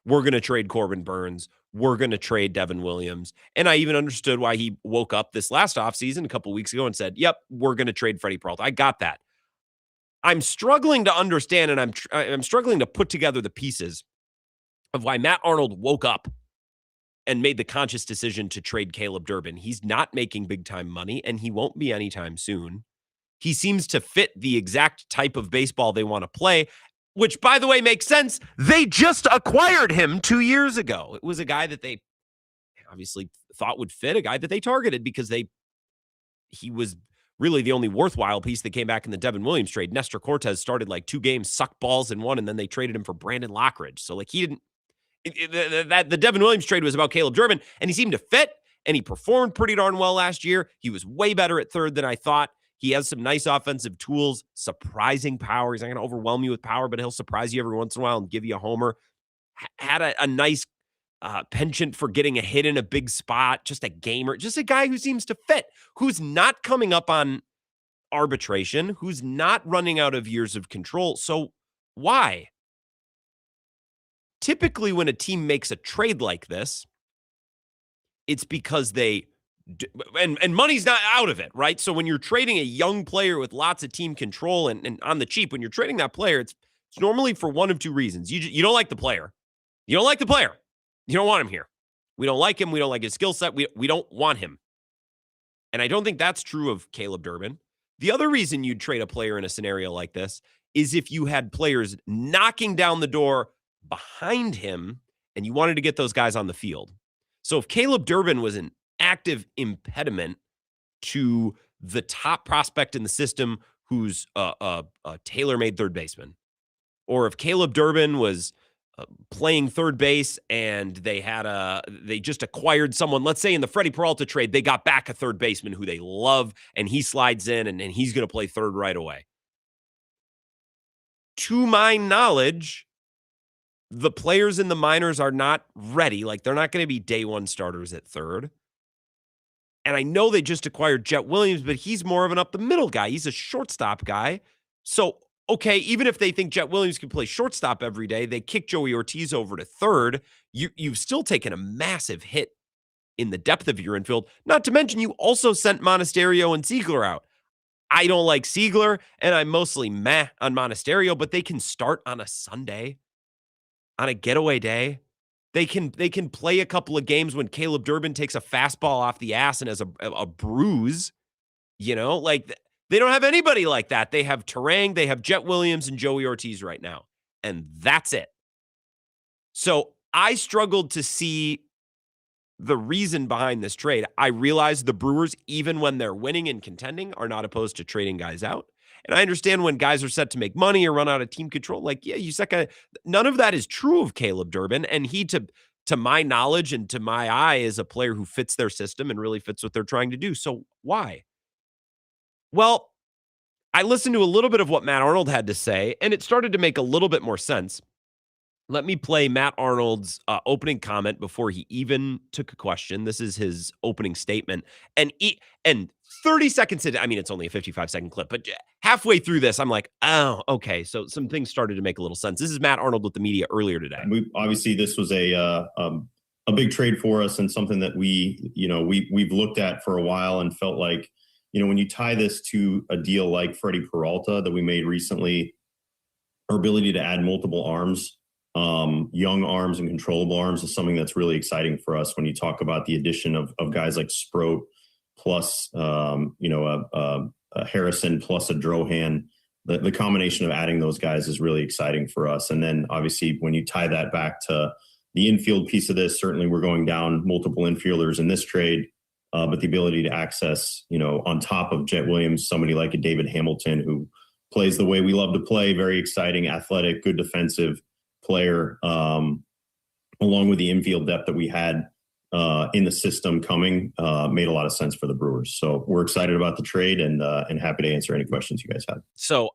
we're going to trade Corbin Burns. We're going to trade Devin Williams. And I even understood why he woke up this last offseason a couple weeks ago and said, yep, we're going to trade Freddie Peralta. I got that. I'm struggling to understand, and I'm struggling to put together the pieces of why Matt Arnold woke up and made the conscious decision to trade Caleb Durbin. He's not making big-time money, and he won't be anytime soon. He seems to fit the exact type of baseball they want to play, which, by the way, makes sense. They just acquired him 2 years ago. It was a guy that they obviously thought would fit, a guy that they targeted because he was really the only worthwhile piece that came back in the Devin Williams trade. Nestor Cortez started like 2 games, sucked balls in one, and then they traded him for Brandon Lockridge. So like he didn't the Devin Williams trade was about Caleb Durbin, and he seemed to fit, and he performed pretty darn well last year. He was way better at third than I thought. He has some nice offensive tools, surprising power. He's not going to overwhelm you with power, but he'll surprise you every once in a while and give you a homer. Had a nice penchant for getting a hit in a big spot, just a gamer, just a guy who seems to fit, who's not coming up on arbitration, who's not running out of years of control. So why? Typically, when a team makes a trade like this, it's because and money's not out of it, right? So when you're trading a young player with lots of team control and on the cheap, when you're trading that player, it's normally for one of two reasons. You don't like the player. You don't like the player. You don't want him here. We don't like him. We don't like his skill set. We don't want him. And I don't think that's true of Caleb Durbin. The other reason you'd trade a player in a scenario like this is if you had players knocking down the door behind him and you wanted to get those guys on the field. So if Caleb Durbin was an active impediment to the top prospect in the system who's a tailor-made third baseman, or if Caleb Durbin was playing third base and they just acquired someone, let's say in the Freddie Peralta trade, they got back a third baseman who they love and he slides in and he's going to play third right away. To my knowledge, the players in the minors are not ready. Like they're not going to be day one starters at third. And I know they just acquired Jet Williams, but he's more of an up the middle guy. He's a shortstop guy. So, okay, even if they think Jet Williams can play shortstop every day, they kick Joey Ortiz over to third. You've still taken a massive hit in the depth of your infield. Not to mention you also sent Monasterio and Ziegler out. I don't like Ziegler, and I'm mostly meh on Monasterio, but they can start on a Sunday, on a getaway day. They can play a couple of games when Caleb Durbin takes a fastball off the ass and has a bruise. You know, like they don't have anybody like that. They have Terang, they have Jet Williams and Joey Ortiz right now, and that's it. So I struggled to see the reason behind this trade. I realize the Brewers, even when they're winning and contending, are not opposed to trading guys out. And I understand when guys are set to make money or run out of team control, like, yeah, you suck at. None of that is true of Caleb Durbin. And he, to my knowledge and to my eye, is a player who fits their system and really fits what they're trying to do. So why? Well, I listened to a little bit of what Matt Arnold had to say, and it started to make a little bit more sense. Let me play Matt Arnold's opening comment before he even took a question. This is his opening statement. And 30 seconds into, I mean, it's only a 55-second clip, but halfway through this, I'm like, oh, okay. So some things started to make a little sense. This is Matt Arnold with the media earlier today. Obviously, this was a big trade for us and something that we've looked at for a while and felt like, when you tie this to a deal like Freddie Peralta that we made recently, our ability to add multiple arms, young arms and controllable arms is something that's really exciting for us when you talk about the addition of guys like Sproat plus, a Harrison plus a Drohan. The combination of adding those guys is really exciting for us. And then obviously when you tie that back to the infield piece of this, certainly we're going down multiple infielders in this trade. But the ability to access, on top of Jet Williams, somebody like a David Hamilton who plays the way we love to play, very exciting, athletic, good defensive player, along with the infield depth that we had in the system coming, made a lot of sense for the Brewers. So we're excited about the trade and happy to answer any questions you guys have. So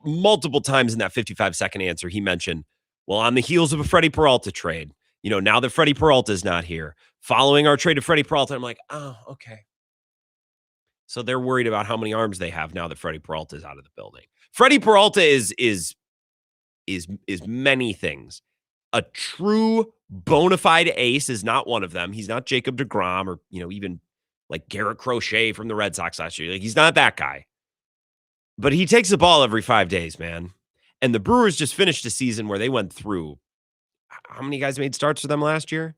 multiple times in that 55-second answer, he mentioned, well, on the heels of a Freddie Peralta trade, Now that Freddie Peralta's not here, following our trade of Freddie Peralta, I'm like, oh, okay. So they're worried about how many arms they have now that Freddie Peralta is out of the building. Freddie Peralta is many things. A true bona fide ace is not one of them. He's not Jacob deGrom or, even like Garrett Crochet from the Red Sox last year. Like, he's not that guy. But he takes the ball every 5 days, man. And the Brewers just finished a season where they went through, how many guys made starts for them last year?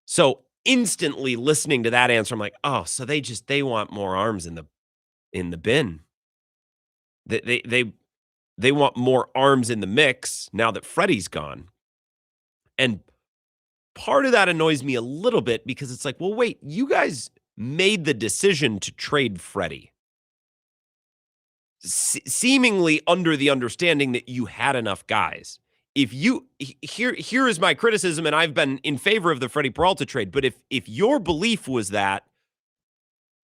So instantly listening to that answer, I'm like, oh, so they want more arms in the bin. They want more arms in the mix now that Freddie's gone. And part of that annoys me a little bit because it's like, well, wait, you guys made the decision to trade Freddie, seemingly under the understanding that you had enough guys. Here is my criticism, and I've been in favor of the Freddie Peralta trade, but if your belief was that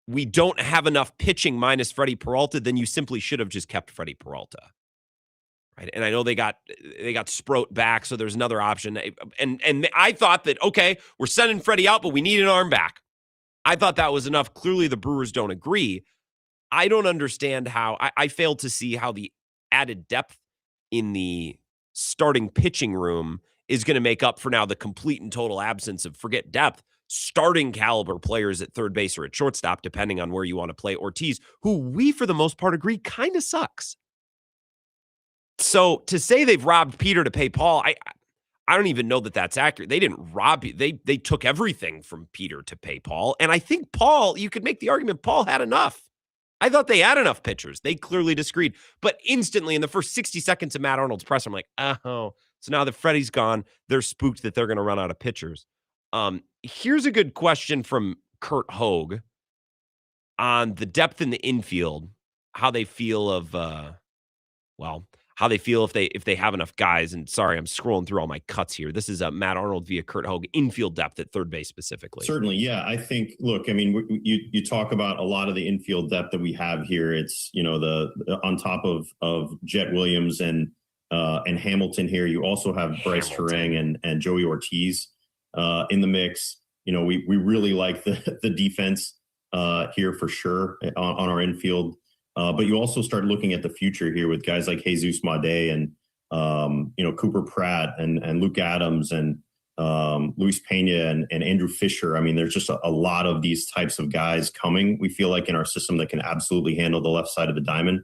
we don't have enough pitching minus Freddie Peralta, then you simply should have just kept Freddie Peralta. Right? And I know they got Sproat back, so there's another option. And I thought that, okay, we're sending Freddie out, but we need an arm back. I thought that was enough. Clearly the Brewers don't agree. I don't understand how I fail to see how the added depth in the starting pitching room is going to make up for now the complete and total absence of, forget depth, starting caliber players at third base or at shortstop, depending on where you want to play Ortiz, who we, for the most part, agree kind of sucks. So to say they've robbed Peter to pay Paul, I don't even know that that's accurate. They didn't rob you. They took everything from Peter to pay Paul. And I think Paul, you could make the argument Paul had enough. I thought they had enough pitchers. They clearly disagreed. But instantly in the first 60 seconds of Matt Arnold's presser, I'm like, oh, so now that Freddie's gone, they're spooked that they're going to run out of pitchers. Here's a good question from Kurt Hogue on the depth in the infield, how they feel of, how they feel if they have enough guys. And sorry, I'm scrolling through all my cuts here. This is Matt Arnold via Kurt Hogue, infield depth at third base specifically. Certainly, yeah. I think, look, I mean, you talk about a lot of the infield depth that we have here. It's, the on top of Jet Williams and Hamilton here, you also have Bryce Terang and Joey Ortiz in the mix. We really like the defense here for sure on our infield. But you also start looking at the future here with guys like Jesus Made and, Cooper Pratt and Luke Adams and Luis Pena and Andrew Fisher. I mean, there's just a lot of these types of guys coming, we feel like, in our system that can absolutely handle the left side of the diamond,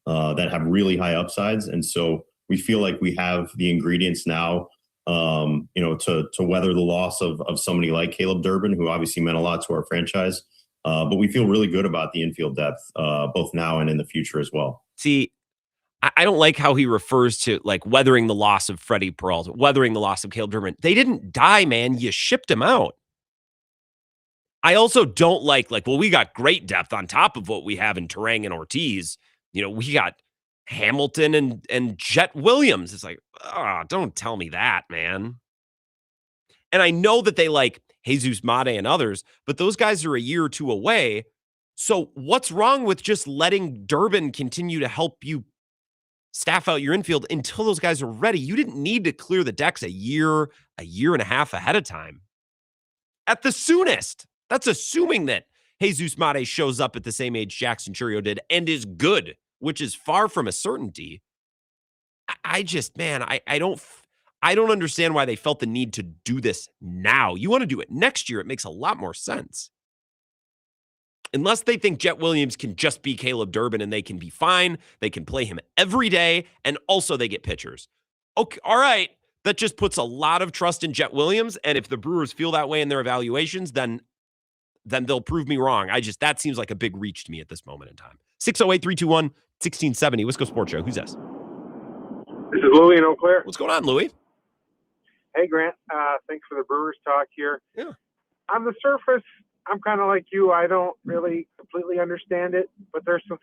that have really high upsides. And so we feel like we have the ingredients now, to weather the loss of somebody like Caleb Durbin, who obviously meant a lot to our franchise. But we feel really good about the infield depth, both now and in the future as well. See, I don't like how he refers to like weathering the loss of Freddie Peralta, weathering the loss of Caleb Durbin. They didn't die, man. You shipped him out. I also don't like, well, we got great depth on top of what we have in Terang and Ortiz. We got Hamilton and Jet Williams. It's like, don't tell me that, man. And I know that they like Jesus Made and others, but those guys are a year or two away. So what's wrong with just letting Durbin continue to help you staff out your infield until those guys are ready? You didn't need to clear the decks a year and a half ahead of time. At the soonest. That's assuming that Jesus Made shows up at the same age Jackson Churio did and is good, which is far from a certainty. I don't understand why they felt the need to do this now. You want to do it next year, it makes a lot more sense. Unless they think Jet Williams can just be Caleb Durbin and they can be fine, they can play him every day, and also they get pitchers. Okay, all right, that just puts a lot of trust in Jet Williams, and if the Brewers feel that way in their evaluations, then they'll prove me wrong. That seems like a big reach to me at this moment in time. 608-321-1670, Wisco Sports Show. Who's this? This is Louie in Eau Claire. What's going on, Louie? Hey, Grant. Thanks for the Brewers talk here. Yeah. On the surface, I'm kind of like you. I don't really completely understand it, but there's some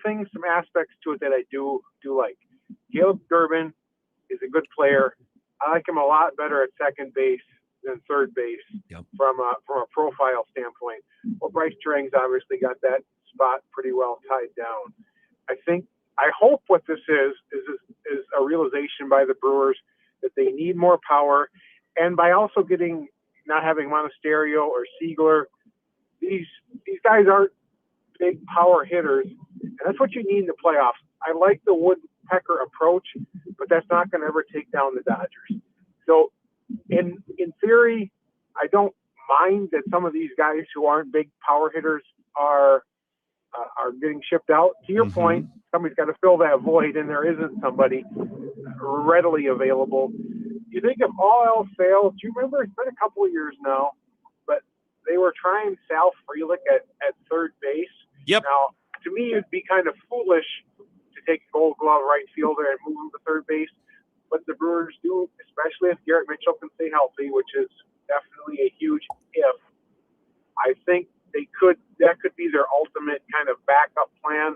aspects to it that I do like. Caleb Durbin is a good player. I like him a lot better at second base than third base from a profile standpoint. Well, Bryce Terang's obviously got that spot pretty well tied down. I hope what this is a realization by the Brewers that they need more power And by also not having Monasterio or Siegler, these guys aren't big power hitters, and that's what you need in the playoffs. I like the woodpecker approach, but that's not going to ever take down the Dodgers. So in theory, I don't mind that some of these guys who aren't big power hitters are getting shipped out. To your point, somebody's got to fill that void, and there isn't somebody readily available. You think if all else fails, do you remember, it's been a couple of years now, but they were trying Sal Frelick at third base. Yep. Now, to me, it'd be kind of foolish to take a Gold Glove right fielder and move him to third base, but the Brewers do, especially if Garrett Mitchell can stay healthy, which is definitely a huge if. I think that could be their ultimate kind of backup plan.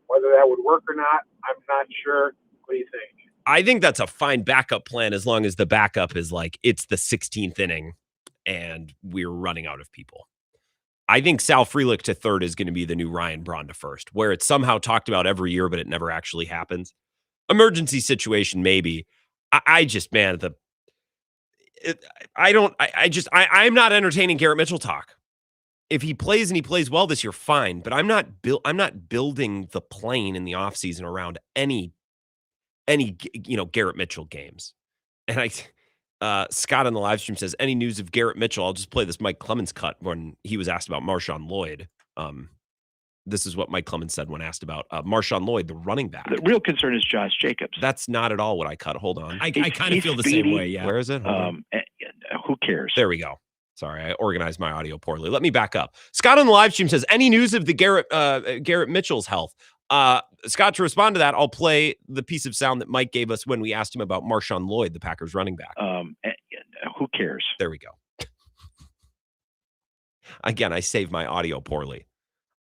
Whether that would work or not, I'm not sure. What do you think? I think that's a fine backup plan as long as the backup is like it's the 16th inning and we're running out of people. I think Sal Frelick to third is going to be the new Ryan Braun to first, where it's somehow talked about every year, but it never actually happens. Emergency situation, maybe. I'm not entertaining Garrett Mitchell talk. If he plays and he plays well this year, fine. But I'm not building the plane in the offseason around any Garrett Mitchell games. And Scott on the live stream says, any news of Garrett Mitchell? I'll just play this Mike Clemens cut when he was asked about Marshawn Lloyd. This is what Mike Clemens said when asked about Marshawn Lloyd, the running back. The real concern is Josh Jacobs. That's not at all what I cut. Hold on. I kind of feel the same way, yeah. Where is it? Who cares? There we go. Sorry, I organized my audio poorly. Let me back up. Scott on the live stream says, any news of the Garrett Mitchell's health? Scott, to respond to that, I'll play the piece of sound that Mike gave us when we asked him about Marshawn Lloyd, the Packers running back. Who cares? There we go. Again, I saved my audio poorly.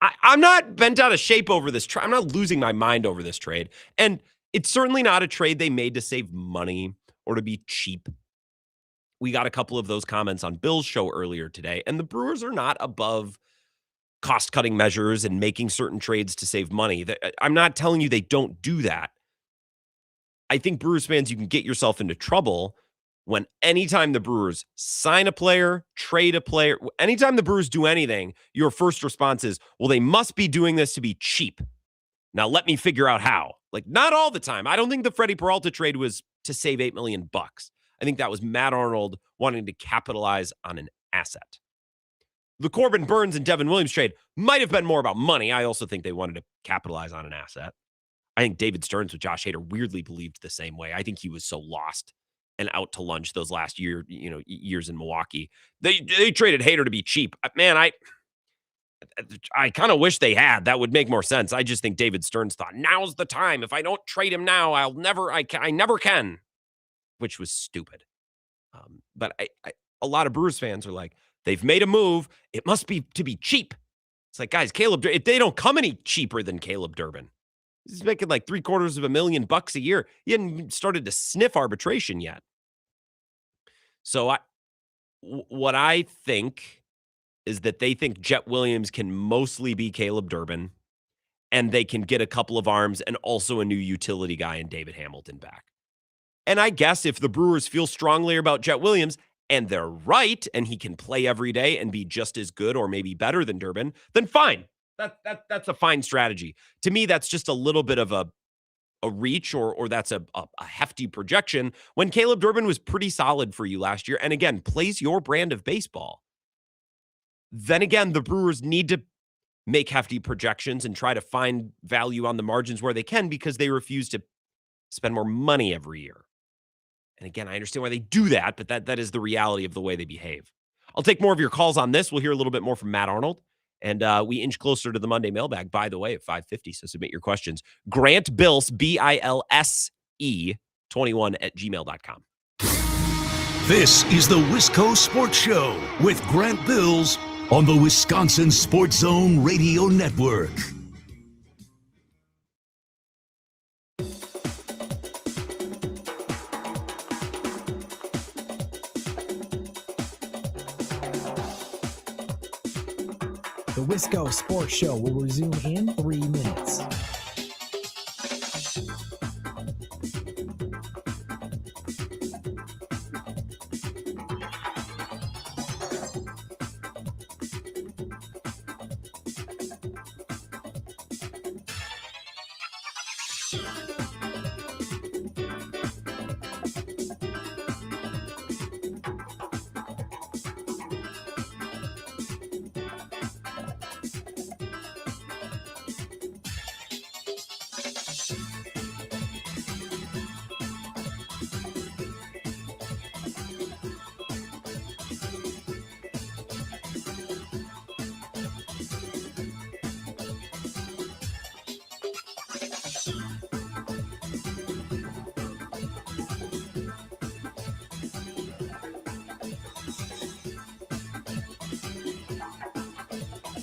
I'm not bent out of shape over this trade. I'm not losing my mind over this trade. And it's certainly not a trade they made to save money or to be cheap. We got a couple of those comments on Bill's show earlier today, and the Brewers are not above cost-cutting measures and making certain trades to save money. I'm not telling you they don't do that. I think Brewers fans, you can get yourself into trouble when anytime the Brewers sign a player, trade a player, anytime the Brewers do anything, your first response is, well, they must be doing this to be cheap. Now let me figure out how. Like, not all the time. I don't think the Freddie Peralta trade was to save $8 million. I think that was Matt Arnold wanting to capitalize on an asset. The Corbin Burns and Devin Williams trade might have been more about money. I also think they wanted to capitalize on an asset. I think David Stearns with Josh Hader weirdly believed the same way. I think he was so lost and out to lunch those last years in Milwaukee. They traded Hader to be cheap. Man, I kind of wish they had. That would make more sense. I just think David Stearns thought, now's the time. If I don't trade him now, I never can. Which was stupid. But a lot of Brewers fans are like, they've made a move. It must be to be cheap. It's like, guys, if they don't come any cheaper than Caleb Durbin. He's making like $750,000 a year. He hadn't started to sniff arbitration yet. So what I think is that they think Jet Williams can mostly be Caleb Durbin, and they can get a couple of arms and also a new utility guy in David Hamilton back. And I guess if the Brewers feel strongly about Jet Williams, and they're right, and he can play every day and be just as good or maybe better than Durbin, then fine. That's a fine strategy. To me, that's just a little bit of a reach, or that's a hefty projection when Caleb Durbin was pretty solid for you last year. And again, plays your brand of baseball. Then again, the Brewers need to make hefty projections and try to find value on the margins where they can, because they refuse to spend more money every year. And again, I understand why they do that, but that is the reality of the way they behave. I'll take more of your calls on this. We'll hear a little bit more from Matt Arnold. And we inch closer to the Monday mailbag, by the way, at 5:50. So submit your questions. Grant Bilse, BILSE 21@gmail.com. This is the Wisco Sports Show with Grant Bilse on the Wisconsin Sports Zone Radio Network. The Wisco Sports Show will resume in 3 minutes.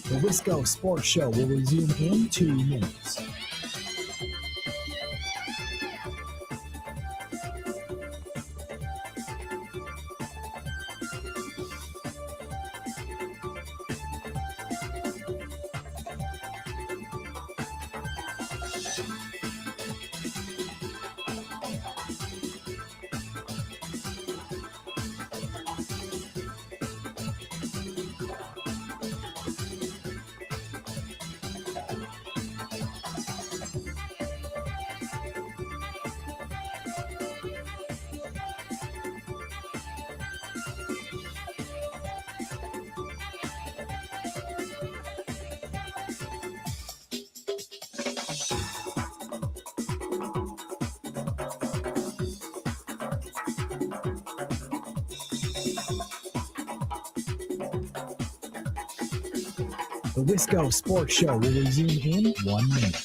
The Wisco Sports Show will resume in 2 minutes. The Wisco Sports Show will resume in 1 minute.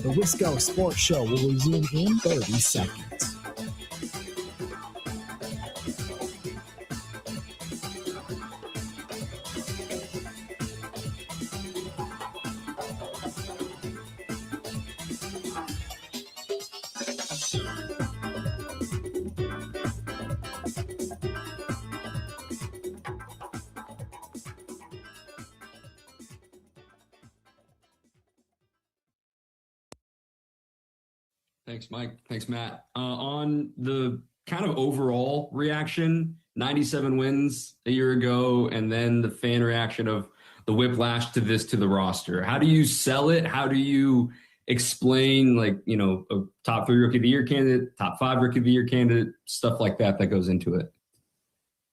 The Wisco Sports Show will resume in 30 seconds. Thanks, Mike. Thanks, Matt. On the kind of overall reaction, 97 wins a year ago, and then the fan reaction of the whiplash to the roster. How do you sell it? How do you explain, like, you know, a top 3 Rookie of the Year candidate, top 5 Rookie of the Year candidate, stuff like that goes into it?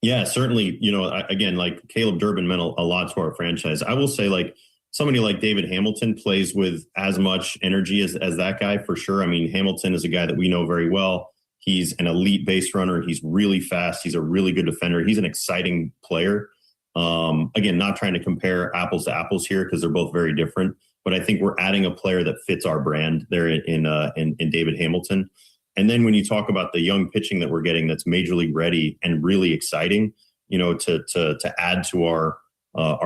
Yeah, certainly. You know, again, like Caleb Durbin meant a lot to our franchise. I will say, like, somebody like David Hamilton plays with as much energy as that guy, for sure. I mean, Hamilton is a guy that we know very well. He's an elite base runner. He's really fast. He's a really good defender. He's an exciting player. Again, not trying to compare apples to apples here because they're both very different. But I think we're adding a player that fits our brand there in David Hamilton. And then when you talk about the young pitching that we're getting, that's major league ready and really exciting, you know, to add to our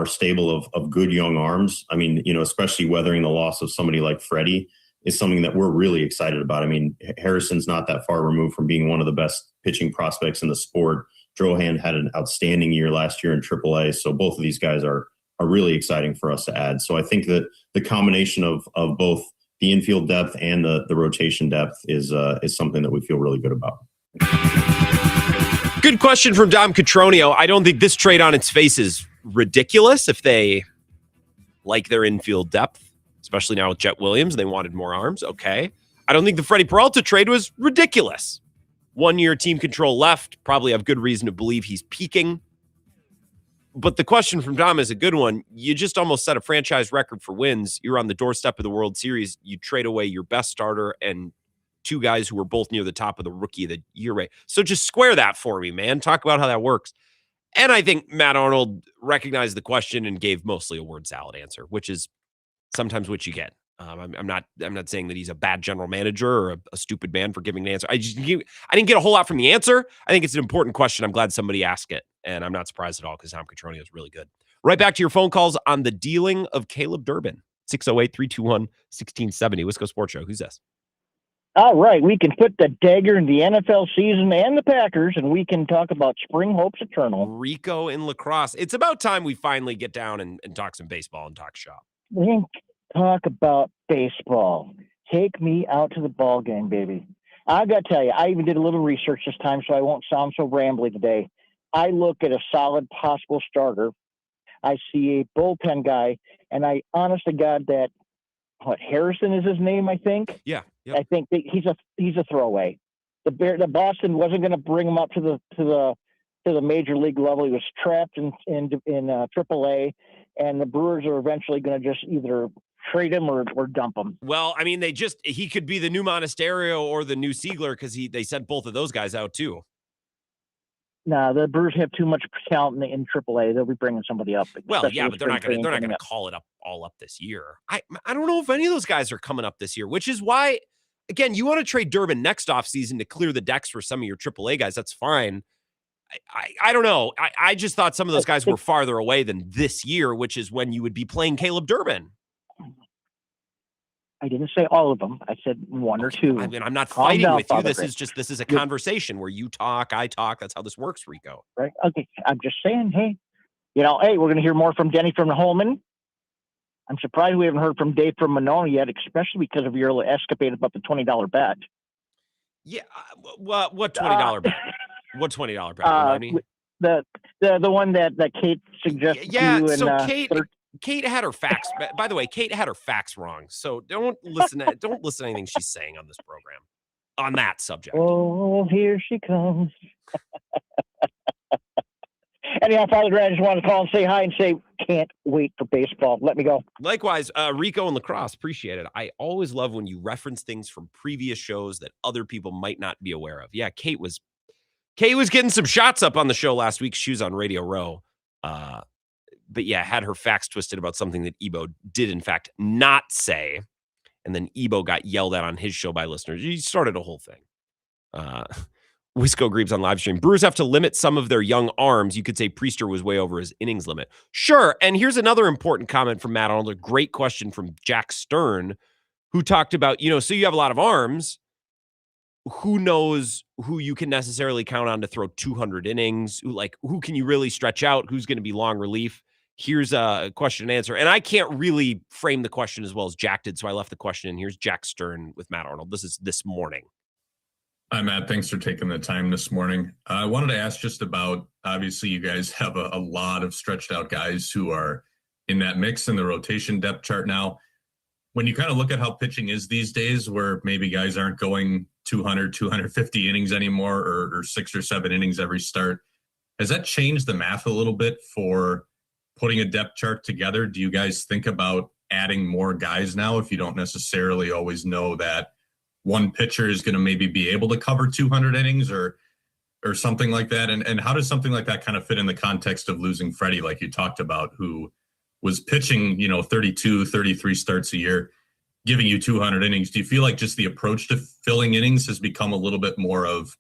stable of good young arms. I mean, you know, especially weathering the loss of somebody like Freddie is something that we're really excited about. I mean, Harrison's not that far removed from being one of the best pitching prospects in the sport. Drohan had an outstanding year last year in AAA. So both of these guys are really exciting for us to add. So I think that the combination of both the infield depth and the rotation depth is something that we feel really good about. Good question from Dom Catronio. I don't think this trade on its face is ridiculous if they like their infield depth, especially now with Jet Williams. They wanted more arms. Okay. I don't think the Freddie Peralta trade was ridiculous. 1 year team control left. Probably have good reason to believe he's peaking. But the question from Dom is a good one. You just almost set a franchise record for wins. You're on the doorstep of the World Series. You trade away your best starter and 2 guys who were both near the top of the Rookie of the Year rate. So just square that for me, man. Talk about how that works. And I think Matt Arnold recognized the question and gave mostly a word salad answer, which is sometimes what you get. I'm not saying that he's a bad general manager or a stupid man for giving an answer. I didn't get a whole lot from the answer. I think it's an important question. I'm glad somebody asked it, and I'm not surprised at all because Tom Catronio is really good. Right back to your phone calls on the dealing of Caleb Durbin. 608-321-1670. Wisco Sports Show. Who's this? All right, we can put the dagger in the NFL season and the Packers, and we can talk about spring hopes eternal. Rico in lacrosse. It's about time we finally get down and talk some baseball and talk shop. We can talk about baseball. Take me out to the ball game, baby. I got to tell you, I even did a little research this time, so I won't sound so rambly today. I look at a solid possible starter. I see a bullpen guy, and I, honest to God, that Harrison is his name, I think. Yeah. Yep. I think that he's a throwaway. The Boston wasn't going to bring him up to the major league level. He was trapped in AAA, and the Brewers are eventually going to just either trade him or dump him. Well, I mean, he could be the new Monasterio or the new Siegler because they sent both of those guys out too. No, the Brewers have too much talent in AAA. They'll be bringing somebody up. Well, yeah, but they're not going to call it all up this year. I don't know if any of those guys are coming up this year, which is why, again, you want to trade Durbin next offseason to clear the decks for some of your AAA guys. That's fine. I don't know. I just thought some of those guys were farther away than this year, which is when you would be playing Caleb Durbin. I didn't say all of them. I said one or two. I mean, I'm not fighting with you. This is a conversation where you talk, I talk. That's how this works, Rico. Right. Okay. I'm just saying, hey, we're going to hear more from Denny from Holman. I'm surprised we haven't heard from Dave from Monona yet, especially because of your escapade about the $20 bet. Yeah. What $20 bet? What $20 bet? The one that Kate suggested. Yeah. to you So Kate had her facts. By the way, Kate had her facts wrong. So don't listen to anything she's saying on this program on that subject. Oh, here she comes. Anyhow, Father Grant, I just wanted to call and say hi and say, can't wait for baseball. Let me go. Likewise, Rico and lacrosse, appreciate it. I always love when you reference things from previous shows that other people might not be aware of. Yeah, Kate was getting some shots up on the show last week. She was on Radio Row. But yeah, had her facts twisted about something that Ebo did, in fact, not say. And then Ebo got yelled at on his show by listeners. He started a whole thing. Wisco Greaves on live stream. Brewers have to limit some of their young arms. You could say Priester was way over his innings limit. Sure. And here's another important comment from Matt Arnold. A great question from Jack Stern, who talked about, so you have a lot of arms. Who knows who you can necessarily count on to throw 200 innings? Who can you really stretch out? Who's going to be long relief? Here's a question and answer. And I can't really frame the question as well as Jack did, so I left the question in. Here's Jack Stern with Matt Arnold. This is this morning. Hi, Matt. Thanks for taking the time this morning. I wanted to ask just about, obviously, you guys have a lot of stretched out guys who are in that mix in the rotation depth chart now. When you kind of look at how pitching is these days, where maybe guys aren't going 200, 250 innings anymore or 6 or 7 innings every start, has that changed the math a little bit for putting a depth chart together? Do you guys think about adding more guys now if you don't necessarily always know that one pitcher is going to maybe be able to cover 200 innings or something like that? And how does something like that kind of fit in the context of losing Freddie, like you talked about, who was pitching, 32, 33 starts a year, giving you 200 innings? Do you feel like just the approach to filling innings has become a little bit more of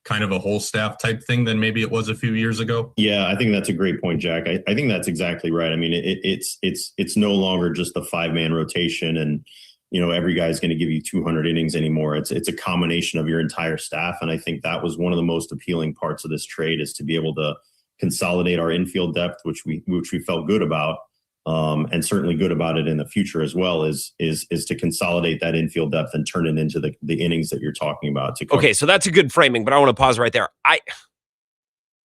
kind of a whole staff type thing than maybe it was a few years ago? Yeah, I think that's a great point, Jack. I think that's exactly right. I mean, it's no longer just a 5-man rotation and, every guy's going to give you 200 innings anymore. It's a combination of your entire staff. And I think that was one of the most appealing parts of this trade, is to be able to consolidate our infield depth, which we felt good about. And certainly good about it in the future as well, is to consolidate that infield depth and turn it into the innings that you're talking about. Okay, so that's a good framing, but I want to pause right there.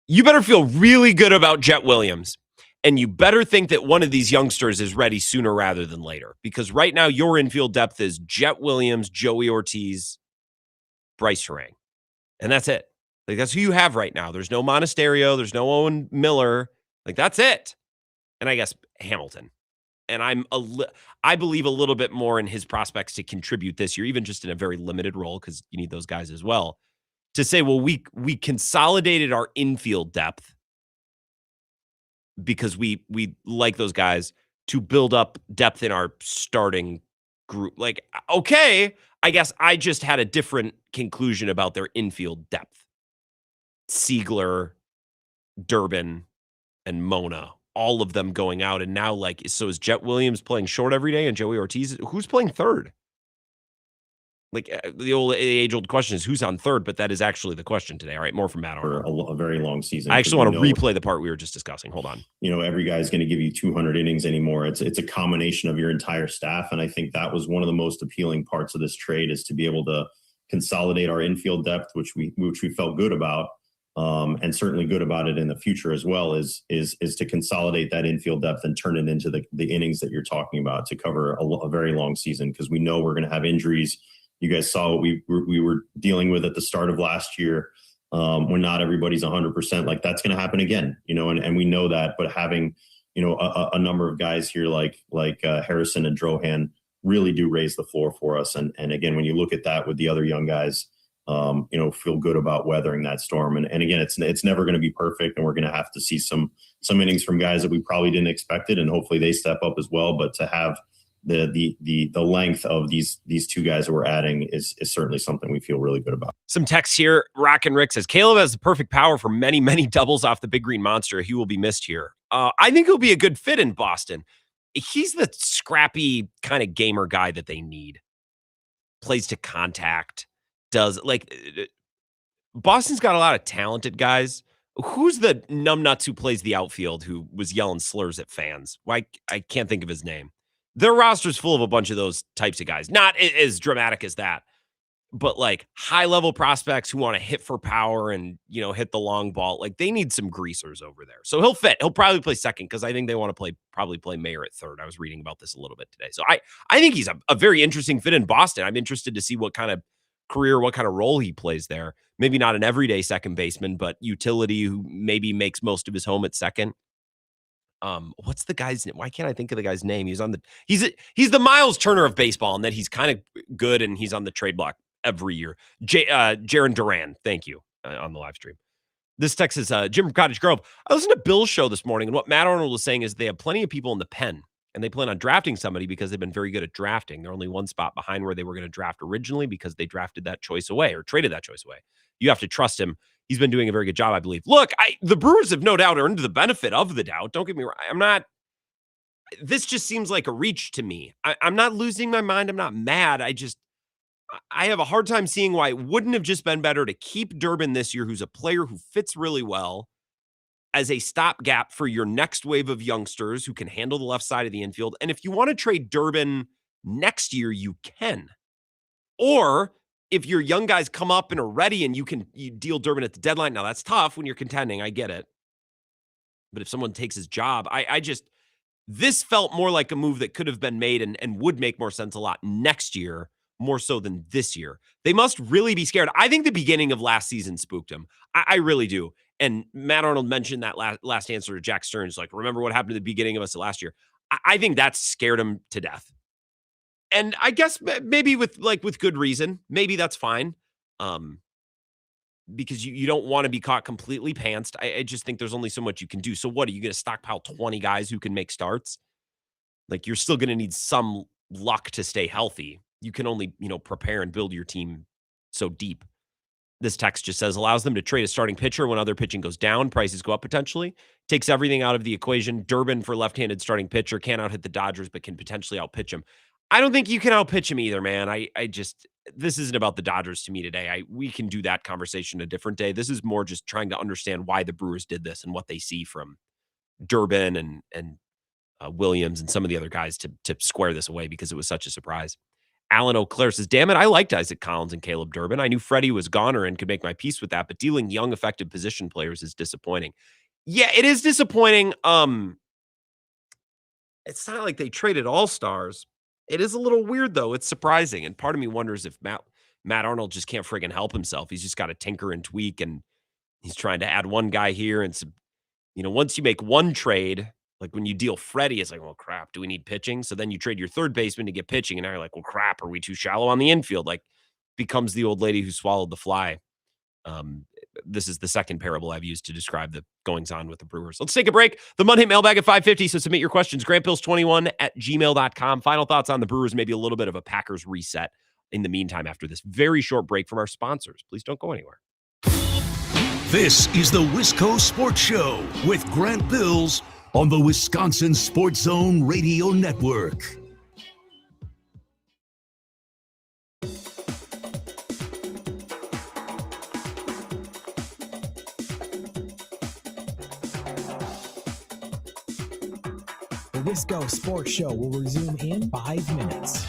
You better feel really good about Jet Williams, and you better think that one of these youngsters is ready sooner rather than later, because right now your infield depth is Jet Williams, Joey Ortiz, Bryce Harang, and that's it. That's who you have right now. There's no Monasterio, there's no Owen Miller. That's it. And I guess Hamilton. And I believe a little bit more in his prospects to contribute this year, even just in a very limited role, because you need those guys as well. To say, well, we consolidated our infield depth because we like those guys to build up depth in our starting group. Okay, I guess I just had a different conclusion about their infield depth. Siegler, Durbin, and Mona, all of them going out. And now, so is Jet Williams playing short every day and Joey Ortiz? Who's playing third? Like the age-old question is who's on third, but that is actually the question today. All right, more from Matt for a very long season. I actually want to replay the part we were just discussing. Hold on. Every guy's going to give you 200 innings anymore. It's a combination of your entire staff, and I think that was one of the most appealing parts of this trade is to be able to consolidate our infield depth, which we felt good about, and certainly good about it in the future as well. Is to consolidate that infield depth and turn it into the innings that you're talking about to cover a very long season, because we know we're going to have injuries. You guys saw what we were dealing with at the start of last year, when not everybody's 100%. Like that's going to happen again, and we know that. But having a number of guys here like Harrison and Drohan really do raise the floor for us. And again, when you look at that with the other young guys, feel good about weathering that storm. And again, it's never going to be perfect, and we're going to have to see some innings from guys that we probably didn't expect it, and hopefully they step up as well. But to have the length of these two guys that we're adding is certainly something we feel really good about. Some text here. Rock and Rick says Caleb has the perfect power for many, many doubles off the big green monster. He will be missed here. I think he'll be a good fit in Boston. He's the scrappy kind of gamer guy that they need. Plays to contact. Boston's got a lot of talented guys. Who's the numbnuts who plays the outfield who was yelling slurs at fans? Why I can't think of his name. Their roster's full of a bunch of those types of guys. Not as dramatic as that, but like high-level prospects who want to hit for power and, hit the long ball. Like they need some greasers over there. So he'll fit. He'll probably play second because I think they want to probably play Mayer at third. I was reading about this a little bit today. So I think he's a very interesting fit in Boston. I'm interested to see what kind of career, what kind of role he plays there. Maybe not an everyday second baseman, but utility who maybe makes most of his home at second. What's the guy's name? Why can't I think of the guy's name? He's the Miles Turner of baseball, and that he's kind of good and he's on the trade block every year. Jaron Duran, thank you, on the live stream. This text is Jim from Cottage Grove. I listened to Bill's show this morning, and what Matt Arnold was saying is they have plenty of people in the pen, and they plan on drafting somebody because they've been very good at drafting. They're only one spot behind where they were going to draft originally because they drafted that choice away or traded that choice away. You have to trust him. He's been doing a very good job, I believe. Look, the Brewers have no doubt earned the benefit of the doubt. Don't get me wrong. This just seems like a reach to me. I'm not losing my mind. I'm not mad. I have a hard time seeing why it wouldn't have just been better to keep Durbin this year, who's a player who fits really well, as a stopgap for your next wave of youngsters who can handle the left side of the infield. And if you want to trade Durbin next year, you can. Or if your young guys come up and are ready and you deal Durbin at the deadline. Now that's tough when you're contending. I get it. But if someone takes his job, this felt more like a move that could have been made and would make more sense a lot next year, more so than this year. They must really be scared. I think the beginning of last season spooked him. I really do. And Matt Arnold mentioned that last answer to Jack Stearns, like, remember what happened at the beginning of us last year. I think that scared him to death. And I guess maybe with good reason, maybe that's fine. Because you don't want to be caught completely pantsed. I just think there's only so much you can do. So what, are you going to stockpile 20 guys who can make starts? Like, you're still going to need some luck to stay healthy. You can only, prepare and build your team so deep. This text just says, allows them to trade a starting pitcher when other pitching goes down, prices go up potentially. Takes everything out of the equation. Durbin for left-handed starting pitcher, can't out-hit the Dodgers, but can potentially out-pitch him. I don't think you can out-pitch him either, man. This isn't about the Dodgers to me today. We can do that conversation a different day. This is more just trying to understand why the Brewers did this and what they see from Durbin and Williams and some of the other guys to square this away, because it was such a surprise. Alan O'Clair says, damn it, I liked Isaac Collins and Caleb Durbin. I knew Freddie was goner and could make my peace with that, but dealing young, effective position players is disappointing. Yeah, it is disappointing. It's not like they traded all-stars. It is a little weird, though. It's surprising. And part of me wonders if Matt Arnold just can't friggin' help himself. He's just got to tinker and tweak, and he's trying to add one guy here. And, once you make one trade, like when you deal Freddie, it's like, well, crap, do we need pitching? So then you trade your third baseman to get pitching, and now you're like, well, crap, are we too shallow on the infield? Like, becomes the old lady who swallowed the fly. This is the second parable I've used to describe the goings-on with the Brewers. Let's take a break. The Monday Mailbag at 5:50, so submit your questions. GrantPills21@gmail.com. Final thoughts on the Brewers, maybe a little bit of a Packers reset in the meantime after this very short break from our sponsors. Please don't go anywhere. This is the Wisco Sports Show with Grant Bills on the Wisconsin Sports Zone Radio Network. The Wisco Sports Show will resume in 5 minutes.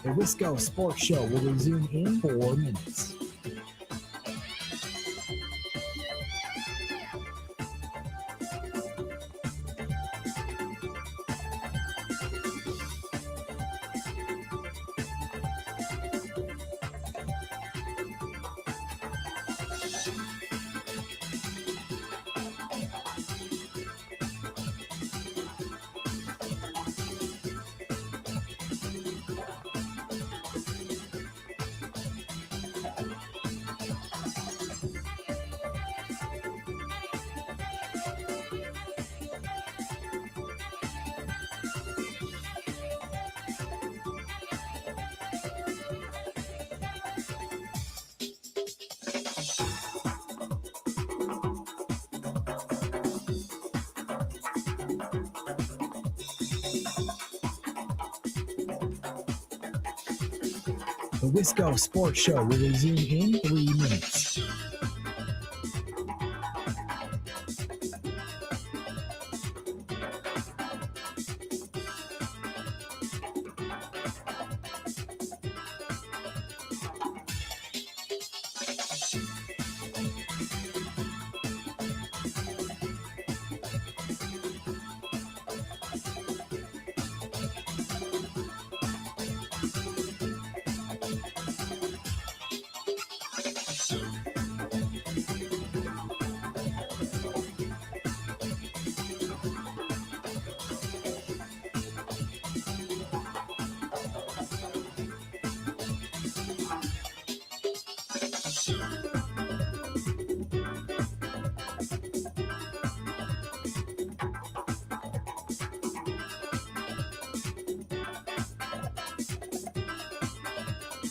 The Wisco Sports Show will resume in 4 minutes. The Wisco Sports Show will resume in 3 minutes.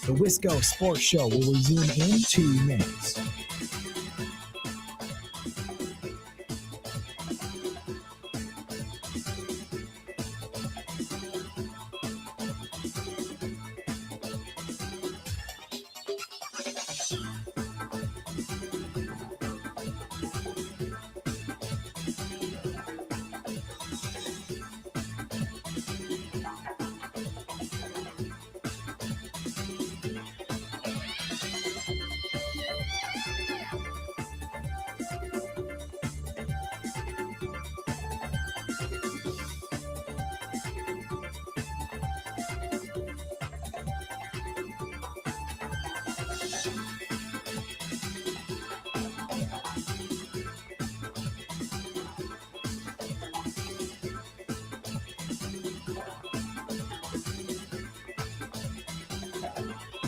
The Wisco Sports Show will resume in 2 minutes.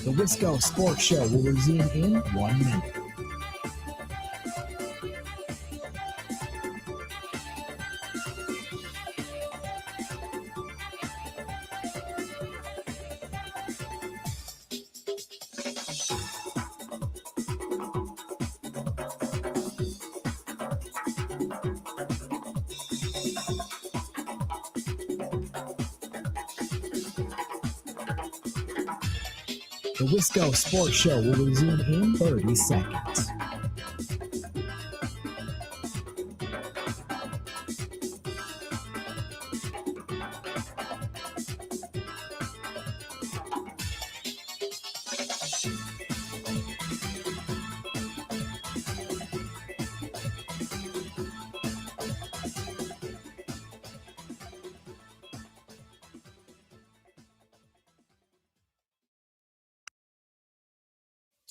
The Wisco Sports Show will resume in 1 minute. The Wisco Sports Show will resume in 30 seconds.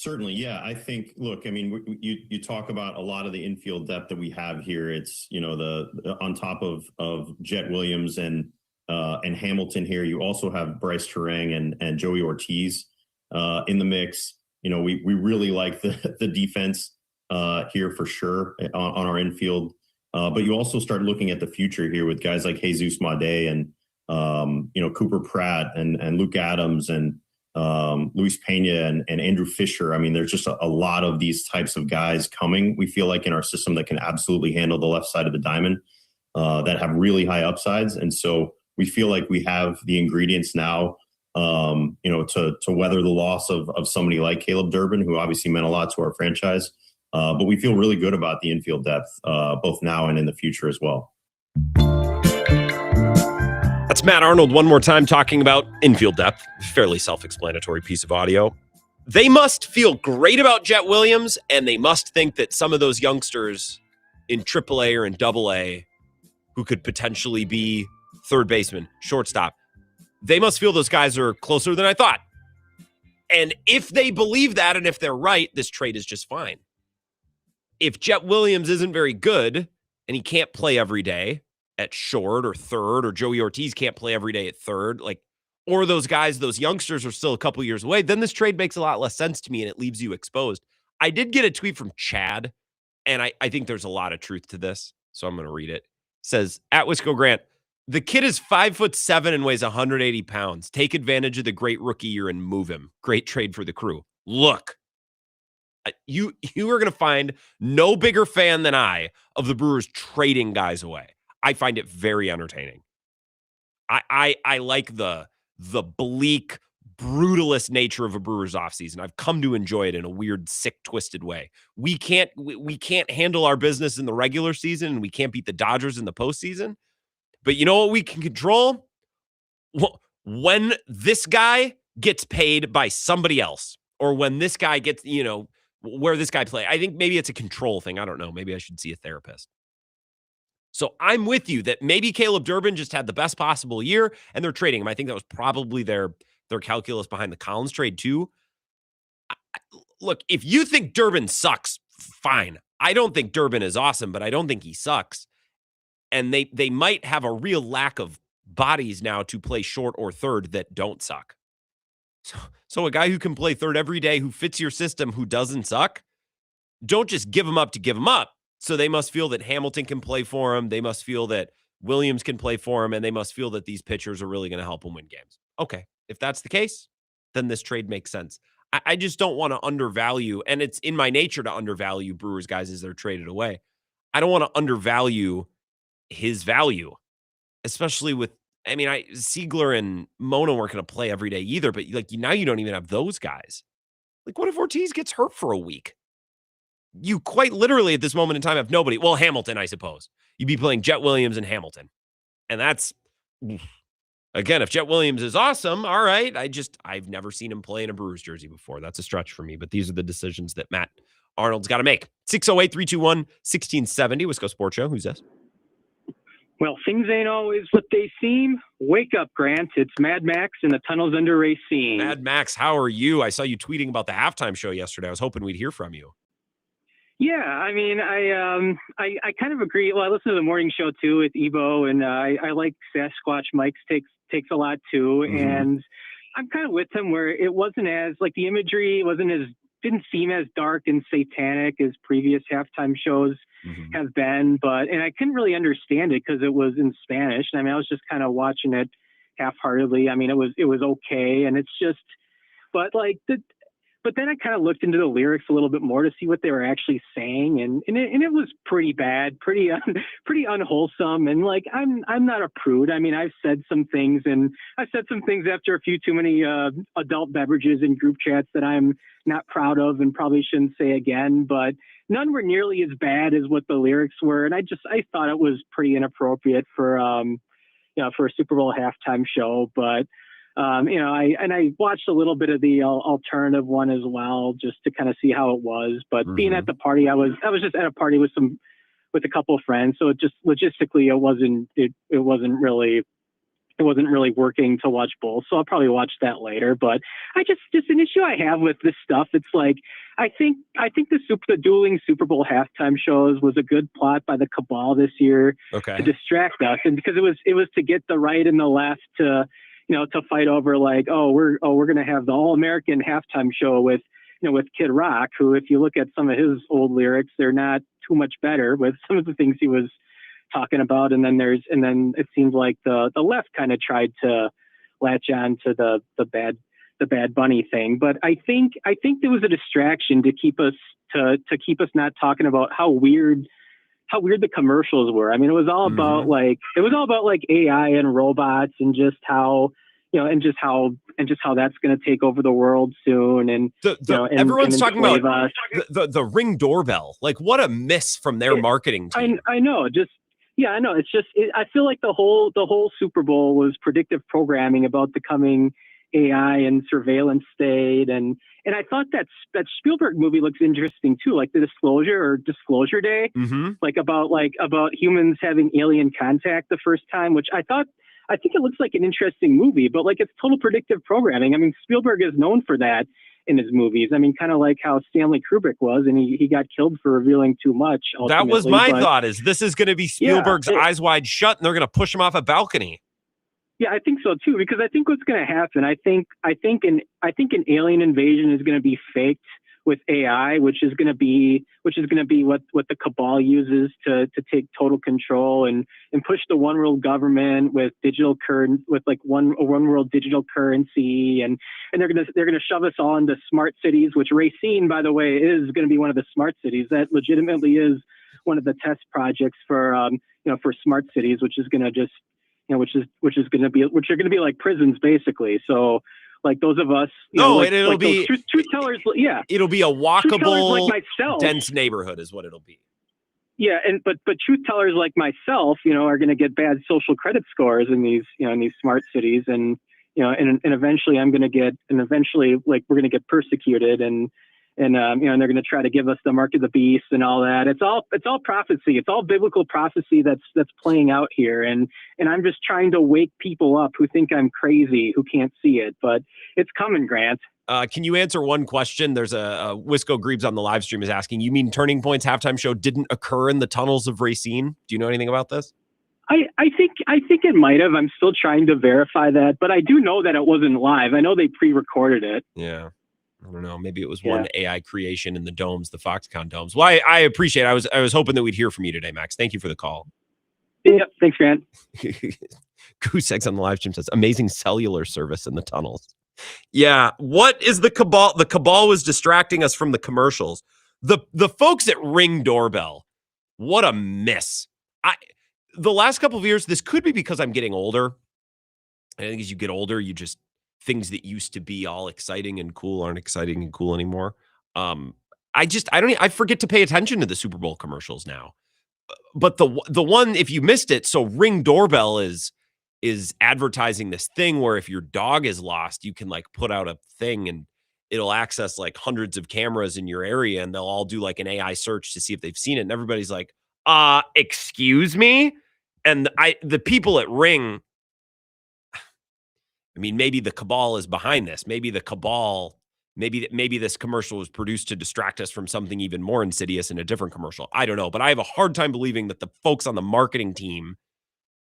Certainly, yeah. I think. Look, I mean, you talk about a lot of the infield depth that we have here. It's the on top of Jet Williams and Hamilton here. You also have Bryce Terang and Joey Ortiz in the mix. We really like the defense here for sure on our infield. But you also start looking at the future here with guys like Jesus Made and Cooper Pratt and Luke Adams and Luis Pena and Andrew Fisher. I mean, there's just a lot of these types of guys coming, we feel like, in our system that can absolutely handle the left side of the diamond, that have really high upsides. And so we feel like we have the ingredients now, to weather the loss of somebody like Caleb Durbin, who obviously meant a lot to our franchise. But we feel really good about the infield depth, both now and in the future as well. That's Matt Arnold one more time talking about infield depth. Fairly self-explanatory piece of audio. They must feel great about Jet Williams, and they must think that some of those youngsters in AAA or in AA who could potentially be third baseman, shortstop, they must feel those guys are closer than I thought. And if they believe that, and if they're right, this trade is just fine. If Jet Williams isn't very good and he can't play every day at short or third, or Joey Ortiz can't play every day at third, or those guys, those youngsters are still a couple years away, then this trade makes a lot less sense to me and it leaves you exposed. I did get a tweet from Chad, and I think there's a lot of truth to this, so I'm going to read it. It says, at Wisco Grant, the kid is 5'7" and weighs 180 pounds. Take advantage of the great rookie year and move him. Great trade for the Crew. Look, you are going to find no bigger fan than I of the Brewers trading guys away. I find it very entertaining. I like the bleak, brutalist nature of a Brewers offseason. I've come to enjoy it in a weird, sick, twisted way. We can't handle our business in the regular season, and we can't beat the Dodgers in the postseason. But you know what we can control? When this guy gets paid by somebody else, or when this guy gets, where this guy play. I think maybe it's a control thing. I don't know. Maybe I should see a therapist. So I'm with you that maybe Caleb Durbin just had the best possible year and they're trading him. I think that was probably their calculus behind the Collins trade too. Look, if you think Durbin sucks, fine. I don't think Durbin is awesome, but I don't think he sucks. And they might have a real lack of bodies now to play short or third that don't suck. So a guy who can play third every day, who fits your system, who doesn't suck, don't just give him up to give him up. So they must feel that Hamilton can play for him. They must feel that Williams can play for him. And they must feel that these pitchers are really going to help him win games. Okay, if that's the case, then this trade makes sense. I just don't want to undervalue, and it's in my nature to undervalue Brewers guys as they're traded away. I don't want to undervalue his value, especially with, Siegler and Mona weren't going to play every day either, but now you don't even have those guys. What if Ortiz gets hurt for a week? You quite literally at this moment in time have nobody. Well, Hamilton, I suppose. You'd be playing Jet Williams and Hamilton. And that's, again, if Jet Williams is awesome, all right. I've never seen him play in a Brewers jersey before. That's a stretch for me, but these are the decisions that Matt Arnold's got to make. 608-321-1670, Wisco Sports Show. Who's this? Well, things ain't always what they seem. Wake up, Grant. It's Mad Max in the Tunnels Under Racine. Mad Max, how are you? I saw you tweeting about the halftime show yesterday. I was hoping we'd hear from you. Yeah, I kind of agree. Well, I listen to the morning show too with Ebo, and I like Sasquatch Mike's takes a lot too. Mm-hmm. And I'm kind of with him where it wasn't as the imagery didn't seem as dark and satanic as previous halftime shows have been. And I couldn't really understand it because it was in Spanish. I was just kind of watching it half-heartedly. It was okay, and it's just, But then I kind of looked into the lyrics a little bit more to see what they were actually saying, and it was pretty bad, pretty unwholesome, and I'm not a prude. I've said some things after a few too many adult beverages in group chats that I'm not proud of and probably shouldn't say again, but none were nearly as bad as what the lyrics were, and I thought it was pretty inappropriate for a Super Bowl halftime show, but. I watched a little bit of the alternative one as well, just to kind of see how it was. But being at the party, I was just at a party with a couple of friends, so it just logistically it wasn't really working to watch both, so I'll probably watch that later. But I just an issue I have with this stuff. It's like I think the dueling Super Bowl halftime shows was a good plot by the cabal this year to distract us, and because it was to get the right and the left to to fight over like we're gonna have the All American halftime show with Kid Rock, who if you look at some of his old lyrics, they're not too much better with some of the things he was talking about, and then it seems like the left kind of tried to latch on to the Bad Bunny thing. But I think there was a distraction to keep us not talking about how weird the commercials were. I mean, it was all about like AI and robots and just how how that's going to take over the world soon. And everyone's talking about the Ring doorbell. Like, what a miss from their marketing team. I know. I know. It's just, I feel like the whole Super Bowl was predictive programming about the coming AI and surveillance state. And I thought that Spielberg movie looks interesting too, like the Disclosure Day, like about humans having alien contact the first time, which I think it looks like an interesting movie, but like it's total predictive programming. I mean, Spielberg is known for that in his movies. I mean, kind of like how Stanley Kubrick was, and he got killed for revealing too much. That was my thought. Is this is going to be Spielberg's Eyes Wide Shut, and they're going to push him off a balcony? Yeah, I think so too. Because I think what's going to happen, I think an alien invasion is going to be faked with AI, which is going to be what the cabal uses to take total control and push the one world government with one world digital currency, and they're gonna shove us all into smart cities, which Racine, by the way, is going to be one of the smart cities. That legitimately is one of the test projects for for smart cities, which is going to just which are going to be like prisons basically. So like those of us, it'll be truth tellers. Yeah, it'll be a walkable, like myself, dense neighborhood, is what it'll be. Yeah, but truth tellers like myself, are going to get bad social credit scores in these smart cities, and eventually we're going to get persecuted, and they're going to try to give us the mark of the beast and all that. It's all prophecy. It's all biblical prophecy that's playing out here. And I'm just trying to wake people up who think I'm crazy, who can't see it, but it's coming, Grant. Can you answer one question? There's a Wisco Greaves on the live stream is asking, you mean Turning Point's halftime show didn't occur in the tunnels of Racine? Do you know anything about this? I think it might have. I'm still trying to verify that, but I do know that it wasn't live. I know they pre-recorded it. Yeah. I don't know. Maybe it was one AI creation in the domes, the Foxconn domes. Well, I appreciate it. I was hoping that we'd hear from you today, Max. Thank you for the call. Yep. Thanks, Grant. Goose Eggs on the live stream says, amazing cellular service in the tunnels. Yeah. What is the cabal? The cabal was distracting us from the commercials. The folks at Ring Doorbell, what a miss. The last couple of years, this could be because I'm getting older. I think as you get older, things that used to be all exciting and cool aren't exciting and cool anymore. I forget to pay attention to the Super Bowl commercials now. But the one, if you missed it, so Ring Doorbell is advertising this thing where if your dog is lost, you can like put out a thing and it'll access like hundreds of cameras in your area, and they'll all do like an AI search to see if they've seen it. And everybody's like, excuse me? And the people at Ring, I mean, maybe the cabal is behind this. Maybe the cabal, maybe this commercial was produced to distract us from something even more insidious in a different commercial. I don't know, but I have a hard time believing that the folks on the marketing team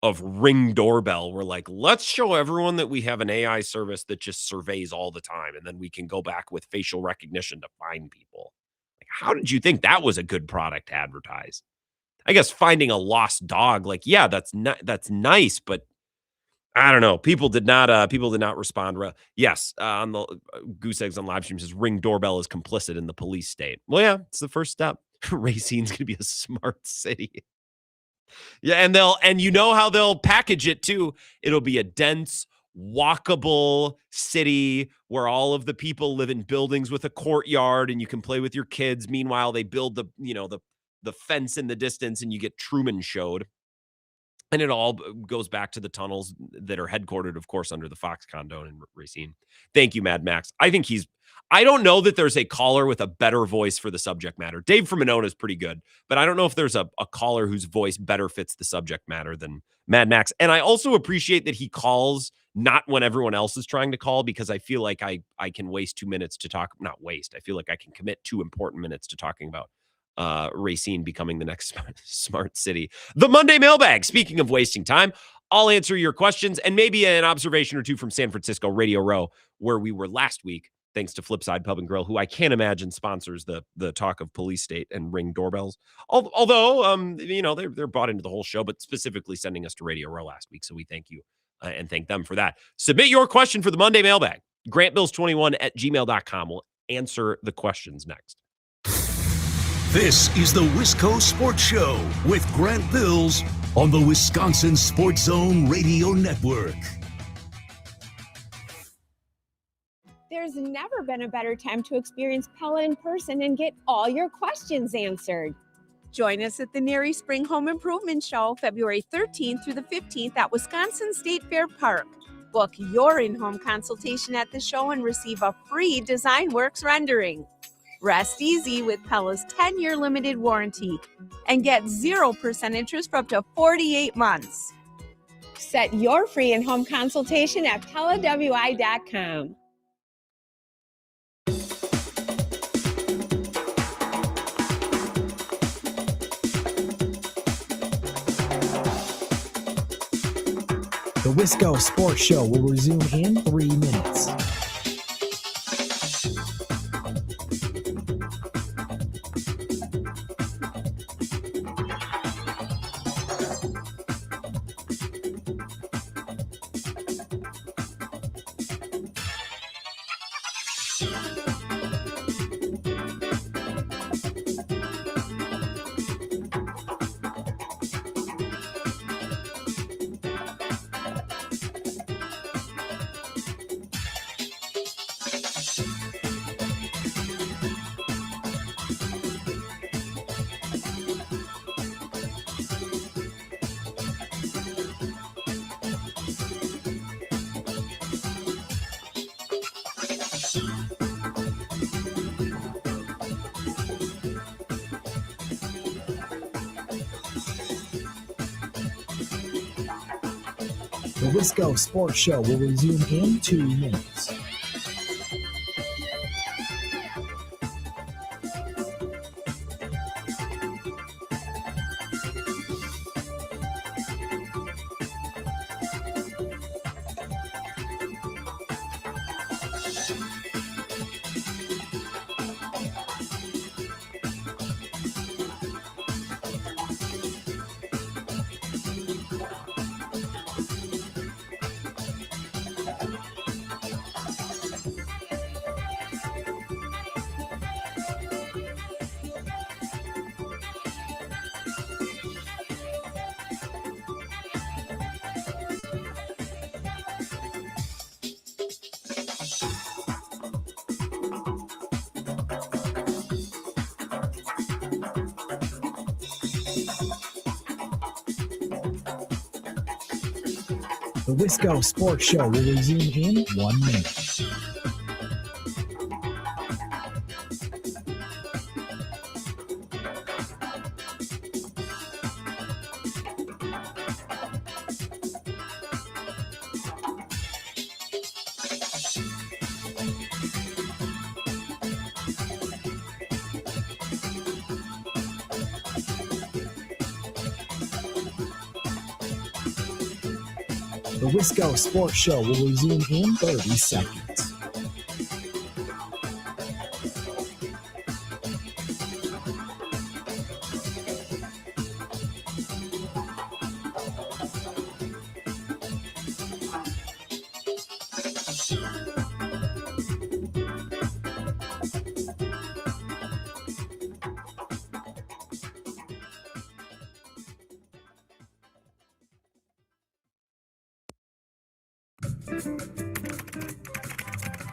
of Ring Doorbell were like, let's show everyone that we have an AI service that just surveys all the time, and then we can go back with facial recognition to find people. Like, how did you think that was a good product to advertise? I guess finding a lost dog, like, yeah, that's nice, but I don't know. People did not respond. Yes, on the Goose Eggs on live stream says Ring Doorbell is complicit in the police state. Well, yeah, it's the first step. Racine's going to be a smart city. Yeah, and you know how they'll package it too. It'll be a dense, walkable city where all of the people live in buildings with a courtyard and you can play with your kids. Meanwhile, they build the fence in the distance and you get Truman showed. And it all goes back to the tunnels that are headquartered, of course, under the Foxconn Dome in Racine. Thank you, Mad Max. I think I don't know that there's a caller with a better voice for the subject matter. Dave from Monona is pretty good, but I don't know if there's a caller whose voice better fits the subject matter than Mad Max. And I also appreciate that he calls not when everyone else is trying to call, because I feel like I can waste 2 minutes to talk. Not waste. I feel like I can commit 2 important minutes to talking about Racine becoming the next smart city. The Monday Mailbag. Speaking of wasting time, I'll answer your questions and maybe an observation or two from San Francisco Radio Row, where we were last week, thanks to Flipside Pub and Grill, who I can't imagine sponsors the talk of police state and ring doorbells. Although, they're bought into the whole show, but specifically sending us to Radio Row last week. So we thank you and thank them for that. Submit your question for the Monday Mailbag. GrantBills21@gmail.com. We'll answer the questions next. This is the Wisco Sports Show with Grant Bills on the Wisconsin Sports Zone Radio Network. There's never been a better time to experience Pella in person and get all your questions answered. Join us at the Neri Spring Home Improvement Show, February 13th through the 15th at Wisconsin State Fair Park. Book your in-home consultation at the show and receive a free DesignWorks rendering. Rest easy with Pella's 10-year limited warranty and get 0% interest for up to 48 months. Set your free in-home consultation at PellaWI.com. The Wisco Sports Show will resume in 3 minutes. The Wisco Sports Show will resume in 2 minutes. The Wisco Sports Show will resume in 1 minute. The Wisco Sports Show will resume in 30 seconds.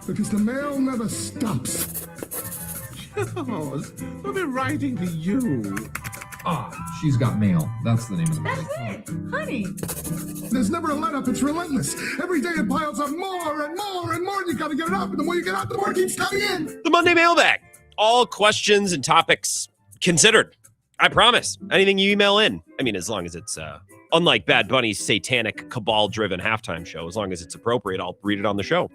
Because the mail never stops. Charles, I'll be writing to you. She's Got Mail. That's the name of the movie. That's it, honey. There's never a let-up. It's relentless. Every day it piles up more and more and more. You got to get it up. And the more you get out, the more it keeps coming in. The Monday Mailbag. All questions and topics considered. I promise. Anything you email in. I mean, as long as it's, unlike Bad Bunny's satanic, cabal-driven halftime show, as long as it's appropriate, I'll read it on the show.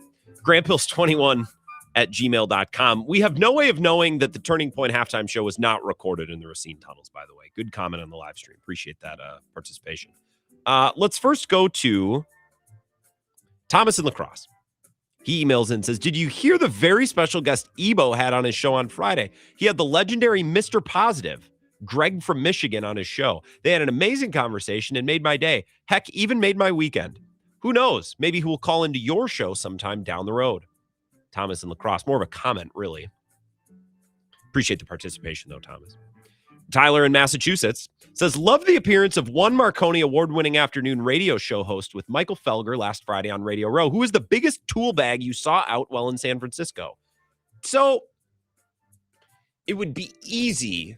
GrantPills21@gmail.com. We have no way of knowing that the Turning Point halftime show was not recorded in the Racine tunnels, by the way. Good comment on the live stream. Appreciate that participation. Let's first go to Thomas in La Crosse. He emails in and says, did you hear the very special guest Ebo had on his show on Friday? He had the legendary Mr. Positive, Greg from Michigan, on his show. They had an amazing conversation and made my day. Heck, even made my weekend. Who knows? Maybe he will call into your show sometime down the road. Thomas in La Crosse. More of a comment, really. Appreciate the participation, though, Thomas. Tyler in Massachusetts says, love the appearance of one Marconi award-winning afternoon radio show host with Michael Felger last Friday on Radio Row. Who was the biggest tool bag you saw out while in San Francisco? So it would be easy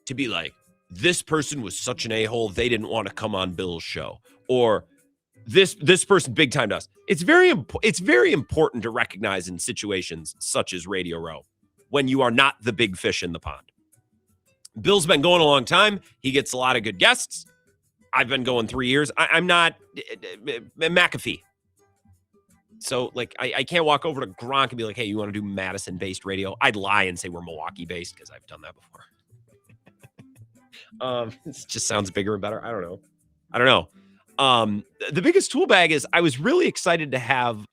to be like, this person was such an a-hole, they didn't want to come on Bill's show. Or this person big time to us. It's very important to recognize in situations such as Radio Row when you are not the big fish in the pond. Bill's been going a long time. He gets a lot of good guests. I've been going 3 years. I'm not McAfee. So, like, I can't walk over to Gronk and be like, hey, you want to do Madison-based radio? I'd lie and say we're Milwaukee-based because I've done that before. It just sounds bigger and better. I don't know. The biggest tool bag is I was really excited to have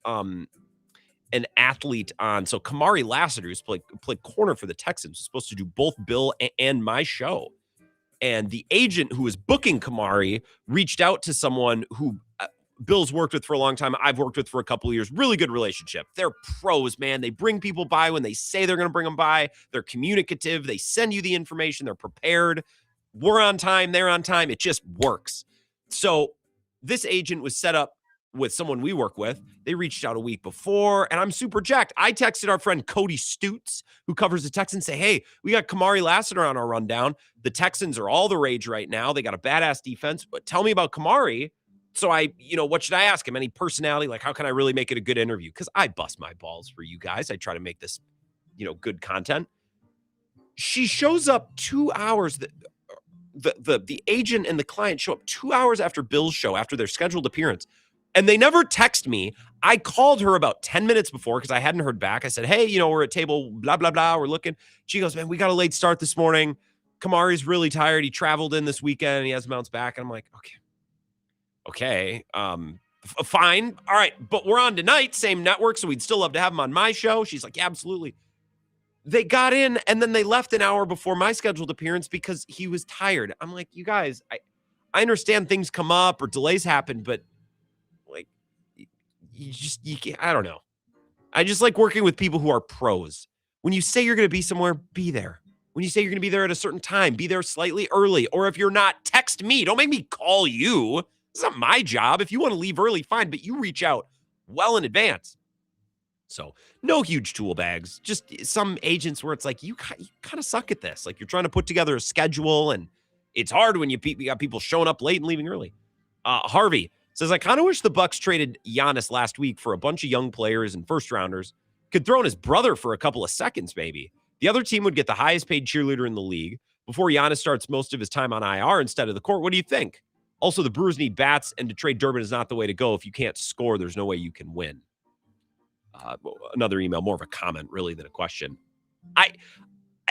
an athlete on. So Kamari Lassiter, who's played corner for the Texans, was supposed to do both Bill and my show. And the agent who was booking Kamari reached out to someone who Bill's worked with for a long time. I've worked with for a couple of years. Really good relationship. They're pros, man. They bring people by when they say they're going to bring them by. They're communicative. They send you the information. They're prepared. We're on time. They're on time. It just works. So this agent was set up with someone we work with. They reached out a week before, and I'm super jacked. I texted our friend Cody Stutz, who covers the Texans, say, hey, we got Kamari Lassiter on our rundown. The Texans are all the rage right now. They got a badass defense, but tell me about Kamari. So what should I ask him? Any personality? Like, how can I really make it a good interview? Because I bust my balls for you guys. I try to make this, good content. She shows up 2 hours. The agent and the client show up 2 hours after Bill's show, after their scheduled appearance. And they never text me. I called her about 10 minutes before because I hadn't heard back. I said, hey, we're at table, blah, blah, blah. We're looking. She goes, man, we got a late start this morning. Kamari's really tired. He traveled in this weekend and he hasn't bounced back. And I'm like, okay. Fine. All right. But we're on tonight, same network. So we'd still love to have him on my show. She's like, yeah, absolutely. They got in and then they left an hour before my scheduled appearance because he was tired. I'm like, you guys, I understand things come up or delays happen, but you can't, I don't know. I just like working with people who are pros. When you say you're going to be somewhere, be there. When you say you're going to be there at a certain time, be there slightly early. Or if you're not, text me. Don't make me call you. It's not my job. If you want to leave early, fine, but you reach out well in advance. So no huge tool bags, just some agents where it's like, you kind of suck at this. Like you're trying to put together a schedule and it's hard when you got people showing up late and leaving early. Harvey says, I kind of wish the Bucks traded Giannis last week for a bunch of young players and first rounders. Could throw in his brother for a couple of seconds, maybe. The other team would get the highest paid cheerleader in the league before Giannis starts most of his time on IR instead of the court. What do you think? Also, the Brewers need bats, and to trade Durbin is not the way to go. If you can't score, there's no way you can win. Another email, more of a comment, really, than a question.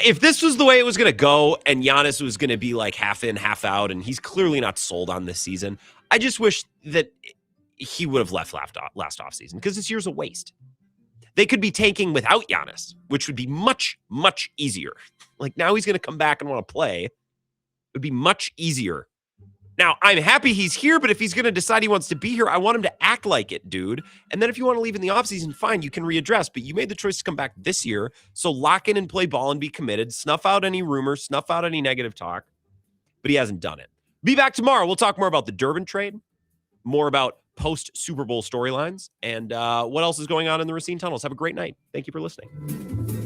If this was the way it was going to go and Giannis was going to be like half in, half out, and he's clearly not sold on this season, I just wish that he would have left last offseason because this year's a waste. They could be tanking without Giannis, which would be much, much easier. Like now he's going to come back and want to play. It would be much easier. Now, I'm happy he's here, but if he's going to decide he wants to be here, I want him to act like it, dude. And then if you want to leave in the offseason, fine, you can readdress. But you made the choice to come back this year, so lock in and play ball and be committed. Snuff out any rumors, snuff out any negative talk. But he hasn't done it. Be back tomorrow. We'll talk more about the Durbin trade, more about post-Super Bowl storylines, and what else is going on in the Racine tunnels. Have a great night. Thank you for listening.